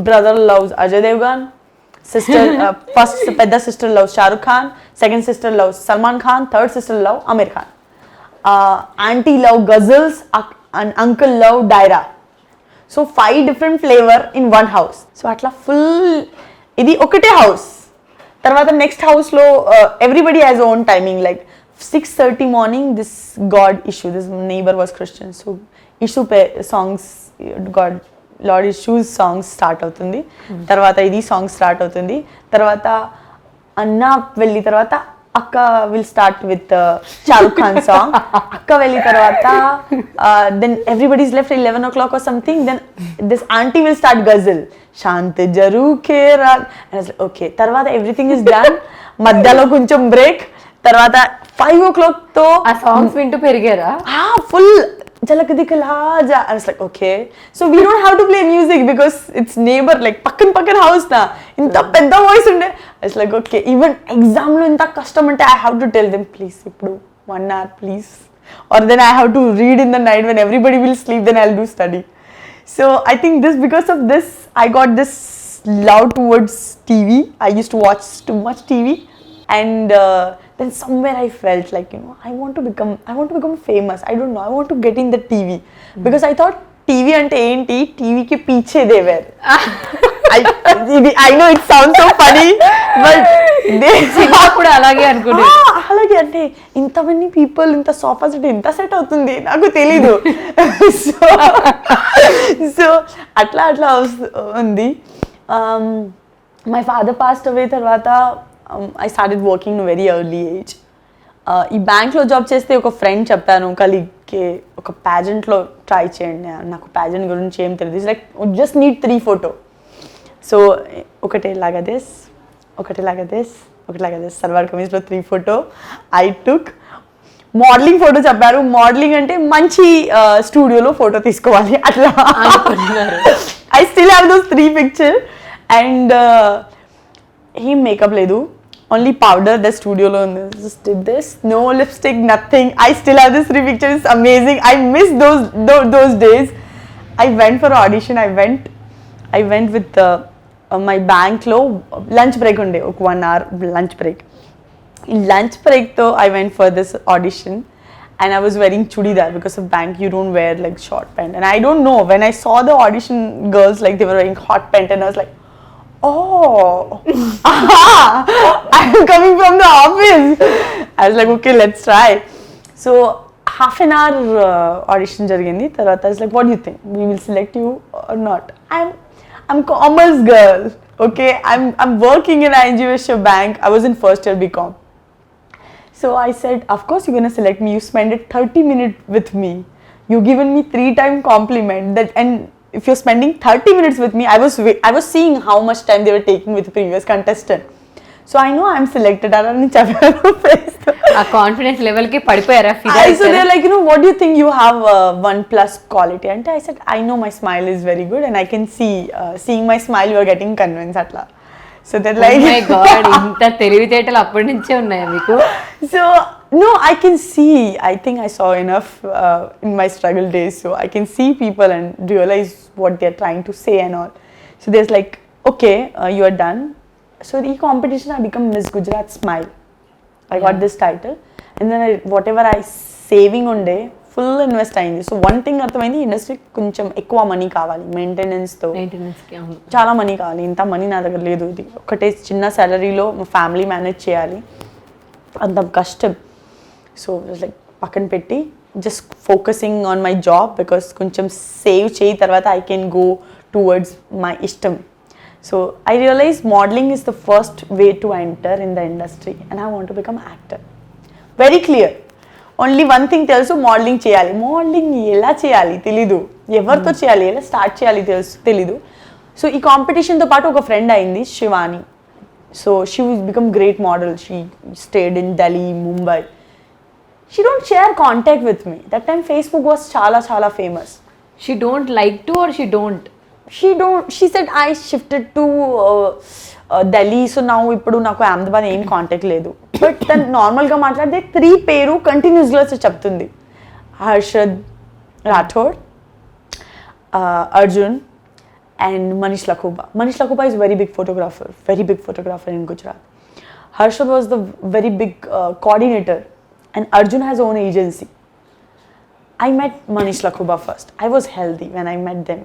Brother loves Ajay Devgan, sister first పెద్ద sister love Shahrukh Khan, second sister love Salman Khan, third sister love Aamir Khan, aunty love ghazals and uncle love డైరా. So 5 different flavour in 1 house. So అట్లా full ఇది ఒకటే house. తర్వాత next హౌస్లో everybody has own timing. Like 6:30 morning this god issue, this neighbour was Christian, so issue songs, god lord issues songs start అవుతుంది. తర్వాత ఇది song start అవుతుంది. తర్వాత అన్న వెళ్ళి తర్వాత అక్క will start with Shahrukh Khan song. అక్క వెళ్ళి తర్వాత then everybody is left 11 o'clock or something. Then this auntie will start ghazal, Shanth జరు కేరా. ఓకే, తర్వాత ఎవ్రీథింగ్ ఇస్ డన్. మధ్యలో కొంచెం బ్రేక్. తర్వాత 5 o'clock తో ఆ సాంగ్స్ వింటూ పెరిగారా? ఫుల్ జలక్ దిఖలా జా. I was like, okay, so we don't have to play music because it's neighbor, like పక్కన house నా. ఇంత పెద్ద వాయిస్ ఉండే. I was like, okay, even exam లో ఇంత కష్టం అంటే I have to tell them, please ఇప్పుడు 1 hour please, or then I have to read in the night when everybody will sleep, then I'll do study. So I think because of this I got this love towards TV. I used to watch too much TV, and then somewhere I felt like, I want to become famous. I don't know, I want to get in the TV. Because I thought TV ante enti, TV ki piche they were. I know it sounds so funny, but they కూడా అలాగే అనుకుంటే అలాగే అంటే ఇంతమంది people ఇంత sofa set ఇంత set అవుతుంది నాకు తెలీదు. సో అట్లా ఉంది. మై ఫాదర్ పాస్డ్ అవే తర్వాత I started working in a very early age. ఈ బ్యాంక్లో జాబ్ చేస్తే ఒక ఫ్రెండ్ చెప్పాను, కలిగ్కి ఒక ప్యాజెంట్లో ట్రై చేయండి. నాకు ప్యాజెంట్ గురించి ఏం తెలియదు. Like just need 3 photo. So ఒకటేలాగా దిస్ సల్వార్ కమీజ్లో 3 photo I took. Modelling photo చెప్పారు. మోడలింగ్ అంటే మంచి స్టూడియోలో ఫోటో తీసుకోవాలి అట్లా. I still have those 3 pictures. And ఏం మేకప్ లేదు, only powder. The studio lo just did this, no lipstick, nothing. I still have this 3 pictures. It's amazing. I miss those days. I went for audition. I went with my bank lo lunch break unde, 1 hour lunch break. In lunch break though I went for this audition, and I was wearing chudidar because of bank you don't wear like short pant. And I don't know, when I saw the audition girls, like they were wearing hot pant, and I was like, oh, I'm coming from the office. I was like, okay, let's try. So half an hour audition jarigindi. Tarvata I was like, what do you think? We will select you or not? I'm commerce girl. Okay, I'm working in ING Vysya Bank. I was in first year BCom. So I said, of course you're gonna select me. You spent 30 minutes with me. You've given me 3 times compliment. That, and if you're spending 30 minutes with me, I was seeing how much time they were taking with the previous contestant. So I know I'm selected. ఆ confidence level కి పడిపోయారా? So they're like, what do you think you have 1+ quality? And I said, I know my smile is very good, and I can see, seeing my smile, you are getting convinced atla. So they're like, oh my god, ఇంత తెలివితేటలు అప్పటి నుంచే ఉన్నాయా మీకు? So no, I can see. I think I saw enough in my struggle days, so I can see people and realize what they're trying to say and all. So there's like, okay, you are done. So the competition, I become Miss Gujarat Smile. I got this title, and then whatever I saving on day, full invest అయింది. So one thing అర్థమైంది, industry కొంచెం ఎక్కువ money కావాలి, మెయింటెనెన్స్తో చాలా money కావాలి. ఇంత money నా దగ్గర లేదు. ఇది ఒకటే చిన్న సాలరీలో ఫ్యామిలీ మేనేజ్ చేయాలి, అంత కష్టం. సో లైక్ పక్కన పెట్టి just focusing on my job, because కొంచెం సేవ్ చేయి తర్వాత I can go towards my ఇష్టం. So I realized modeling is the first way to enter in the industry, and I want to become an actor. Very clear. Only one thing తెలుసు, modelling చేయాలి. Modelling ఎలా చేయాలి తెలీదు, ఎవరితో చేయాలి, ఎలా start చేయాలి తెలీదు. సో ఈ కాంపిటీషన్తో పాటు ఒక ఫ్రెండ్ అయింది, Shivani. So she will become great model. She stayed in Delhi, Mumbai. She don't share contact with me. That time Facebook was చాలా famous. She don't like to or she don't? She said I shifted to Delhi, so now ఇప్పుడు నాకు అహ్మదాబాద్ ఏం contact లేదు. But తను నార్మల్గా మాట్లాడితే 3 పేరు కంటిన్యూస్గా చెప్తుంది. Harshad Rathod, Arjun and Manish Lakhuba. Manish Lakhuba is very big photographer in Gujarat. Harshad was the very big coordinator, and Arjun has own agency. I met Manish Lakhuba first. I was healthy when I met them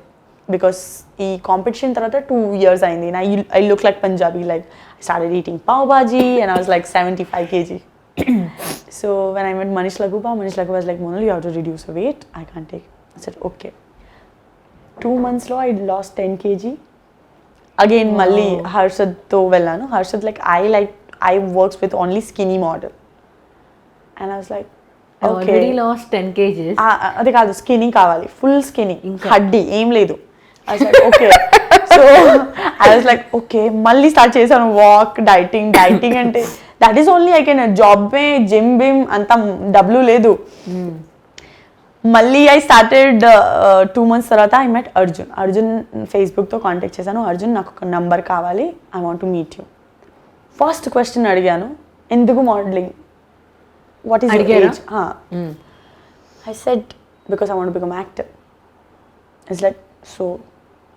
because ఈ competition తర్వాత 2 years అయింది, and I look like Punjabi, like I started eating pav bhaji and I was like 75 kg. So when I met Manish Lakhuba was like, Monal, you have to reduce your weight. I can't take it. I said, okay. 2 months lo I lost 10 kg. Again, Malli Harshad to vellanu. Harshad I works with only skinny model. And I was like, I okay. already lost 10 kgs. అది కాదు, skinny కావాలి, full skinny, Haddi ఏం లేదు. I was like, okay. So I was like, okay. మళ్ళీ start చేశాను walk, dieting అంటే that is only I can job మే gym బిమ్ అంత డబ్బులు లేదు. మళ్ళీ ఐ స్టార్టెడ్ 2 months తర్వాత ఐ మెట్ అర్జున్ ఫేస్బుక్తో కాంటాక్ట్ చేశాను. అర్జున్, నాకు ఒక నంబర్ కావాలి, I want to meet you. First question అడిగాను, ఎందుకు modelling, what is your age? I said, because I want to become an actor. It's like, so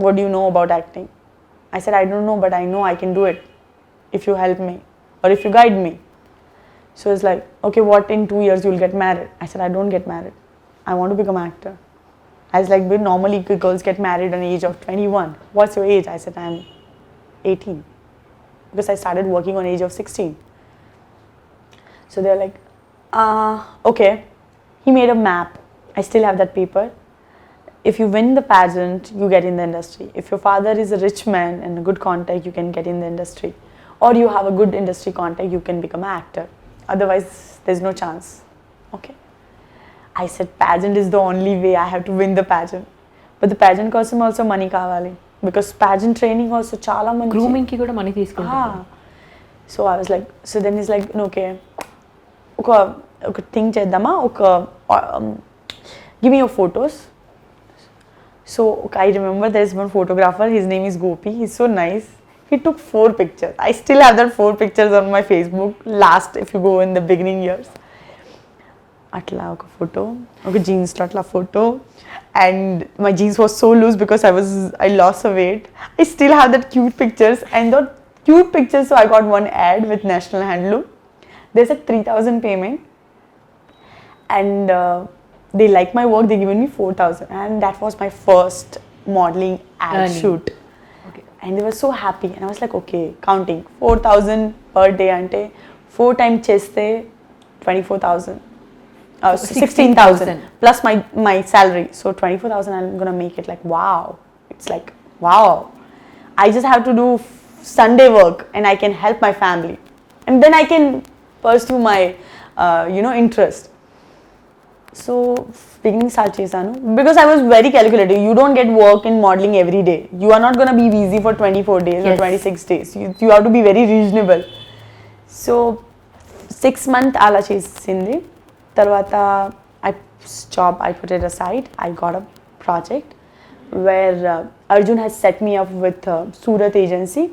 what do you know about acting? I said, I don't know, but I know I can do it if you help me or if you guide me. So it's like, okay, what, in 2 years you'll get married? I said, I don't get married, I want to become an actor. I was like, but normally girls get married at the age of 21. What's your age? I said, I'm 18 because I started working on age of 16. So they're like, okay. He made a map. I still have that paper. If you win the pageant, you get in the industry. If your father is a rich man and a good contact, you can get in the industry. Or you have a good industry contact, you can become an actor. Otherwise, there's no chance. Okay. I said, pageant is the only way. I have to win the pageant. But the pageant kosam also money kavali. Because pageant training also chala manchi. Grooming ki kuda money తీసుకుంటారు. So I was like, so then he's like, okay. ఒక thing చేద్దామా, give me your photos. So I remember there's one photographer, his name is Gopi, he's so nice. He took 4 pictures. I still have that 4 pictures on my Facebook, last if you go in the beginning years. Atla oka photo, oka jeans lo atla photo, and my jeans was so loose because I lost a weight. I still have that cute pictures, and that cute pictures, so I got one ad with National Handloom. They said 3,000 payment, and they liked my work, they given me 4,000, and that was my first modeling ad shoot. Okay. And they were so happy, and I was like, okay, counting 4,000 per day ante 4 times cheste 24,000, 16,000 plus my salary, so 24,000. I'm gonna make it like wow. It's like wow, I just have to do Sunday work and I can help my family, and then I can pursue my interest. So beginning start chesanu because I was very calculative. You don't get work in modeling every day. You are not going to be busy for 24 days or 26 days. You have to be very reasonable. So 6 months ala chesindi tarvata I stopped, I put it aside. I got a project where Arjun has set me up with Surat agency.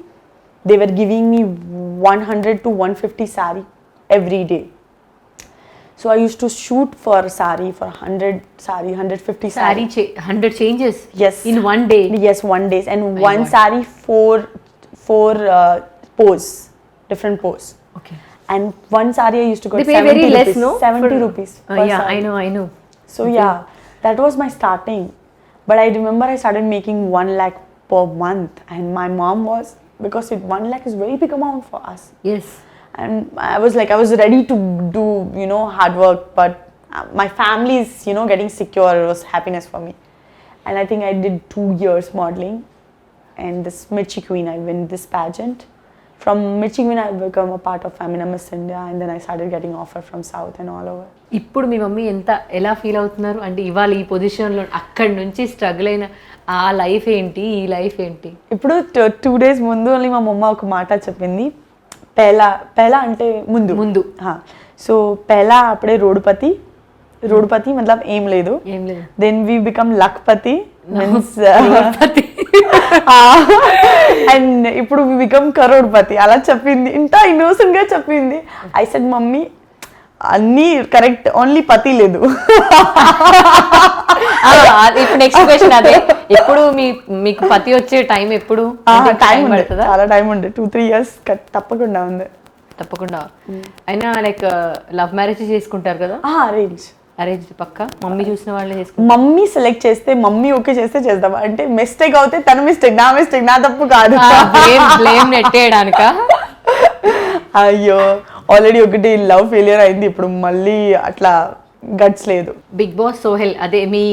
They were giving me 100 to 150 sari every day. So I used to shoot for sari, for 100 sari, 150 sari. 100 changes? Yes. In one day? Yes, one day. And one sari, four pose, different pose. Okay. And one sari I used to get they pay 70 very rupees. less, no? 70 rupees per Yeah, sari. I know. So yeah, that was my starting. But I remember I started making 1 lakh per month. And my mom was, because 1 lakh is very big amount for us. Yes. And I was ready to do, hard work, but my family is, getting secure. It was happiness for me. And I think I did 2 years modeling, and this Mirchi Queen, I win this pageant. From Mirchi Queen, I become a part of Femina Miss India, and then I started getting offer from South and all over. ఇప్పుడు మీ mummy ఎలా feel అవుతున్నారు అంటే ఇవాళ ఈ పొజిషన్లో అక్కడి నుంచి struggle అయిన ఆ లైఫ్ ఏంటి, ఈ లైఫ్ ఏంటి? ఇప్పుడు 2 days ముందు మా మమ్మ ఒక మాట చెప్పింది, पहला అంటే ముందు. సో पहला అప్పుడే రోడ్పతి మతలబ్ ఏం లేదు. Then we become lakhpati means and ఇప్పుడు వి బికమ్ కరోడ్పతి అలా చెప్పింది. ఇంత ఇన్నోసెంట్ గా చెప్పింది. ఐ సెడ్ మమ్మీ అన్నీ కరెక్ట్, ఓన్లీ పతి లేదు. ఇప్పుడు నెక్స్ట్ క్వశ్చన్ అదే, ఎప్పుడు మీకు పతి వచ్చే టైం ఎప్పుడు? టైం పడుతుందా? చాలా టైం ఉంది, 2-3 years తప్పకుండా ఉంది. తప్పకుండా. అయినా లైక్ లవ్ మ్యారేజ్ చేసుకుంటారు కదా? అరేంజ్ పక్క మమ్మీ చూసిన వాళ్ళే చేసుకుంటారు. మమ్మీ సెలెక్ట్ చేస్తే, మమ్మీ ఓకే చేస్తే చేద్దాం. అంటే మిస్టేక్ అవుతే తన మిస్టేక్, నా తప్పు కాదు. బ్లేమ్ నెట్టేయడానిక? అయ్యో, ఆల్రెడీ ఒకటి లవ్ ఫెయిలియర్ అయింది, ఇప్పుడు మళ్ళీ అట్లా గట్స్ లేదు. బిగ్ బాస్ సోహెల్, అదే మీ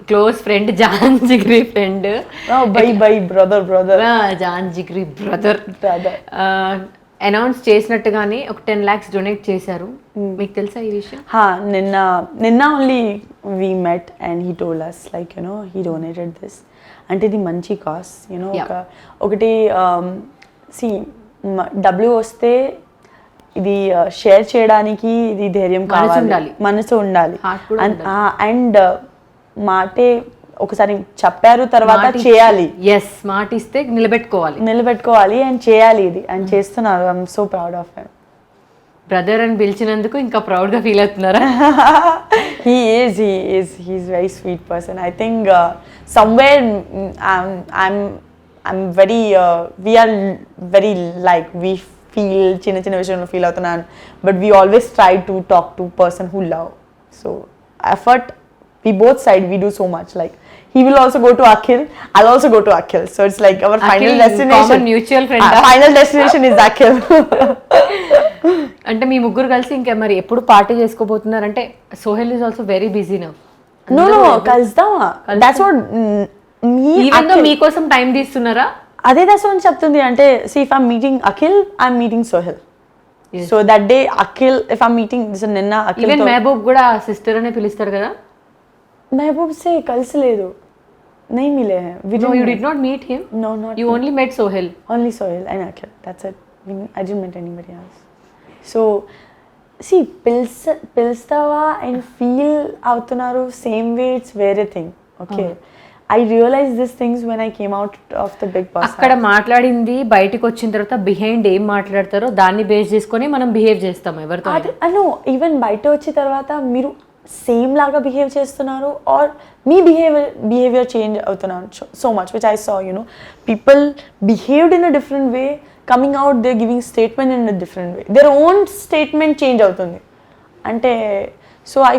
క్లోజ్ ఫ్రెండ్, జాన్ జిగ్రీ ఫ్రెండ్, బై బ్రదర్ జాన్ జిగ్రీ బ్రదర్ అనౌన్స్ చేసినట్టుగానే ఒక 10 lakhs డొనేట్ చేశారు. మీకు తెలుసా ఈ విషయం? నిన్న only we met and he told us like he donated this. అంటే ఇది మంచి కాస్, ఒకటి డబ్బులు వస్తే ఇది షేర్ చేయడానికి ఇది ధైర్యం కావాలి, మనసు ఉండాలి. అండ్ మాటే ఒకసారి చెప్పారు, తర్వాత చేయాలి. మాట ఇస్తే నిలబెట్టుకోవాలి అండ్ చేయాలి. ఇది అండ్ చేస్తున్నారు. I'm so proud of him. Brother అని పిలిచినందుకు ఇంకా ప్రౌడ్ గా ఫీల్ అవుతున్నారా? He's very sweet person. I think somewhere I'm very we are very like we feel చిన్న విషయంలో ఫీల్ అవుతున్నాను, but we always try to talk to person who love. So effort, we both side we do so much. Like he will also go to Akhil, I'll also go to Akhil. So it's like our final destination. Common mutual friend. Final destination is Akhil. అంటే మీ ముగ్గురు కలిసి ఇంకా మరి ఎప్పుడు party చేసుకోబోతున్నారు? అంటే Sohel is also very busy now. No, కలుద్దామా? That's what even though మీకోసం టైం తీస్తున్నారా? అదే దశ అని చెప్తుంది. అంటే see if I'm meeting Akhil, I'm meeting Sohel. So that day Akhil, if I'm meeting నిన్న Akhil, ఈవెన్ మెహబూబ్ కూడా సిస్టర్ అనే పిలుస్తారు కదా? మెహబూబ్ సే కలిసలేదు, नहीं मिले हैं. No, you did not meet him? No, not. You only met Sohel? Only Sohel and Akhil. That's it. I didn't meet anybody else. So see, పిలుస్తావా and feel అవుతున్నారు same way, it's very thing. Okay. I realized these things when I came out of the Big Boss. అక్కడ మాట్లాడింది బయటికి వచ్చిన తర్వాత behind ఏం మాట్లాడతారో దాన్ని base చేసుకొని మనం బిహేవ్ చేస్తాం ఎవరితో. అను ఈవెన్ బయట వచ్చిన తర్వాత మీరు సేమ్ లాగా బిహేవ్ చేస్తున్నారు, ఆర్ మీ బిహేవియర్ చేంజ్ అవుతున్నారు so much, which I saw people behaved in a different way, coming out they giving statement in a different way, their own statement change అవుతుంది. అంటే so I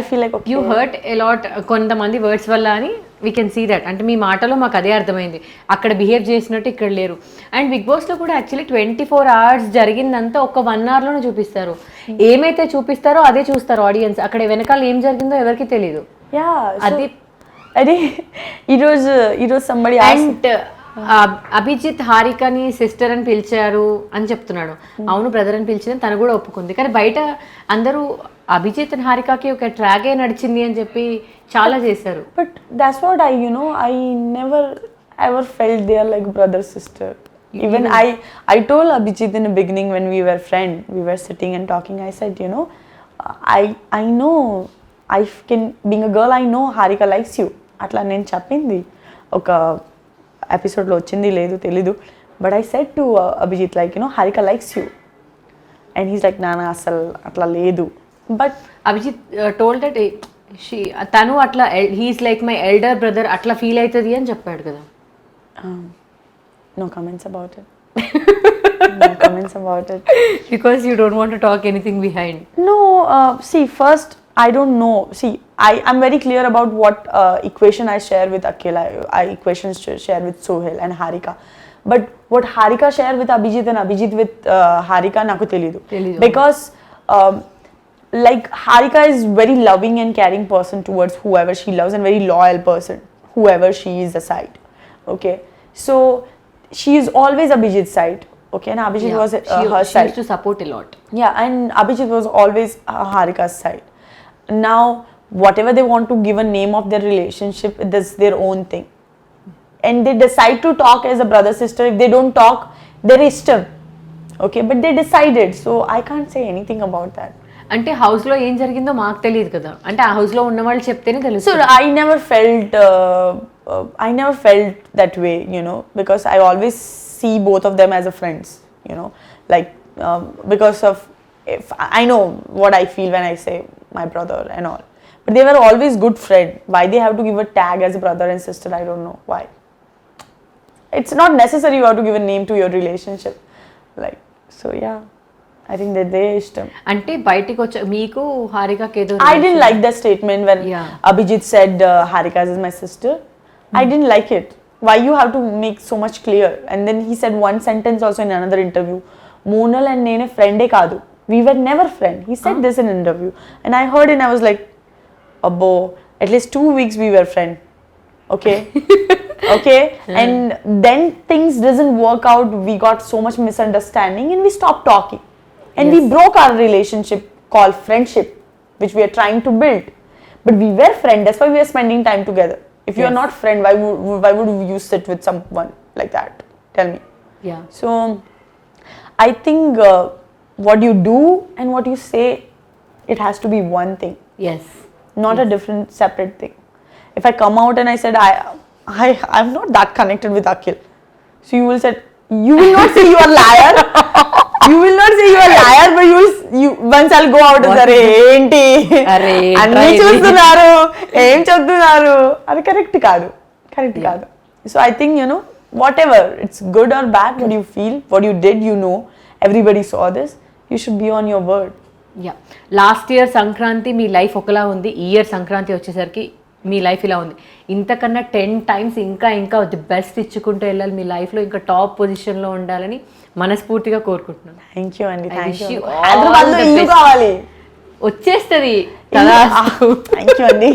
feel like you hurt a lot కొంతమంది words వల్ల అని we can see that. అంటే మీ మాటలో మాకు అదే అర్థమైంది, అక్కడ బిహేవ్ చేసినట్టు ఇక్కడ లేరు. అండ్ బిగ్ బాస్లో కూడా యాక్చువల్లీ 24 hours జరిగిందంతా ఒక 1 hourలోనే చూపిస్తారు. ఏమైతే చూపిస్తారో అదే చూస్తారు ఆడియన్స్. అక్కడ వెనకాల ఏం జరిగిందో ఎవరికి తెలియదు. అది ఈరోజు సంబడి అండ్ అభిజిత్ హారికని సిస్టర్ అని పిలిచారు అని చెప్తున్నాడు. అవును బ్రదర్ అని పిలిచిందని తను కూడా ఒప్పుకుంది. కానీ బయట అందరూ అభిజిత్ అండ్ హారికకి ఒక ట్రాగే నడిచింది అని చెప్పి చాలా చేశారు. But that's what I never ever felt they are like brother sister. Even I told Abhijit in the beginning when we were friends, we were sitting and talking, I said I know being a girl I know Harika likes you. అట్లా నేను చెప్పింది ఒక ఎపిసోడ్లో వచ్చింది లేదు తెలీదు, but I said to Abhijit like Harika likes you and he's like నాన్న అసలు అట్లా లేదు. బట్ అభిజిత్ టోల్డ్ దట్ తను అట్లా he's like my elder brother అట్లా ఫీల్ అవుతుంది అని చెప్పాడు కదా. No comments about it. No comments about it. Because you don't want to talk anything behind. No, see, first, I don't know. See, I'm very clear about what equation I share with Akhil. I equations share with Sohel and Harika. But what Harika share with Abhijit and Abhijit with Harika, naku telidu. Because like Harika is very loving and caring person towards whoever she loves and very loyal person, whoever she is aside. Okay. So she is always Abhijit's side, okay, and Abhijit was her side. She used to support a lot. Yeah, and Abhijit was always Harika's side. Now, whatever they want to give a name of their relationship, that's their own thing. And they decide to talk as a brother sister. If they don't talk, they're ishtam. Okay, but they decided, so I can't say anything about that. అంటే house లో ఏం జరిగిందో మాకు తెలియదు కదా, అంటే ఆ house లో ఉన్న వాళ్ళు చెప్తేనే తెలుసు. So I never felt that way, because I always see both of them as a friends, like because of if I know what I feel when I say my brother and all, but they were always good friend. Why they have to give a tag as a brother and sister? I don't know why. It's not necessary you have to give a name to your relationship. Like, so yeah, I think that they ishtam. అంటే బయటికి వచ్చా మీకు హారికకి ఏదో I didn't like that statement when Yeah. Abhijit said Harika is my sister. I didn't like it. Why you have to make so much clear? And then he said one sentence also in another interview. Monal and nene friend e kaadu. We were never friend. He said this in an interview. And I heard and I was like, abbo, at least 2 weeks we were friend. Okay? Okay? And then things doesn't work out. We got so much misunderstanding and we stopped talking. And we broke our relationship called friendship, which we are trying to build. But we were friends. That's why we are spending time together. If you are not friend, why would you sit with someone like that? Tell me. Yeah. So, I think what you do and what you say, it has to be one thing, Yes. not a different separate thing. If I come out and I said I'm not that connected with Akhil, so you will say not say you are liar. You will not say you are liar, but you once I'll go out and say, ఏంటి అరే, అన్ని చూస్తున్నారు ఏం చెప్తున్నారు అది correct కాదు so I think what ever it's good or bad what you feel, what you did, everybody saw this, you should be on your word. Yeah last year Sankranti me life ఒకలా ఉంది, ఈ ఇయర్ సంక్రాంతి వచ్చేసరికి మీ life ఇలా ఉంది. ఇంతకన్నా 10 times ఇంకా the best ఇచ్చుకుంటూ వెళ్ళాలి, మీ లైఫ్లో ఇంకా టాప్ పొజిషన్లో ఉండాలని మనస్ఫూర్తిగా కోరుకుంటున్నాను. థ్యాంక్ యూ అండి, I thank wish you. you all హైదరాబాద్లో the ఇల్లు best. కావాలి. వచ్చేస్తుంది. థ్యాంక్ యూ అండి.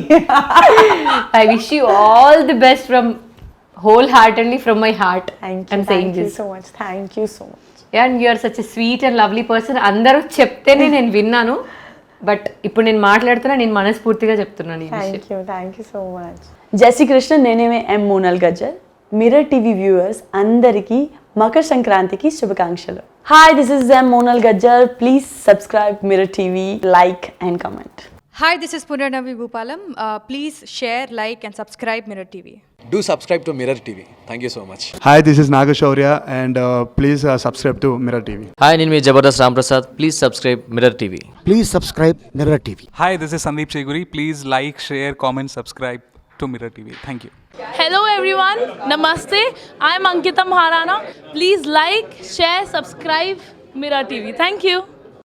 I wish you all the best from whole heartedly from my heart. I'm saying this. So much, thank you so much. And you are such a sweet and lovely person. అందరూ చెప్తేనే నేను విన్నాను, but ఇప్పుడు నేను మాట్లాడుతున్నా, నేను మనస్ఫూర్తిగా చెప్తున్నాను ఈ విషయం. Thank you so much. Jai Shri Krishna. నేనేమే ఎం Monal Gajjar. Mirror TV viewers అందరికీ మకర సంక్రాంతికి శుభాకాంక్షలు. Hi, this is um Monal Gajjar. Please subscribe Mirror TV, like and comment. Hi, this is Punarnavi Bhupalam. Please share, like, and subscribe Mirror TV. Do subscribe to Mirror TV. Thank you so much. Hi, this is Nagashaurya and please subscribe to Mirror TV. Hi, నేను మీ Jabardasth Ramprasad. Please subscribe Mirror TV. Please subscribe Mirror TV. Hi, this is Sandeep Cheguri. Please like, share, comment, subscribe to Mirror TV. Thank you. Hello everyone, Namaste. I am Ankita Maharana. Please like, share, subscribe Mirror TV. Thank you.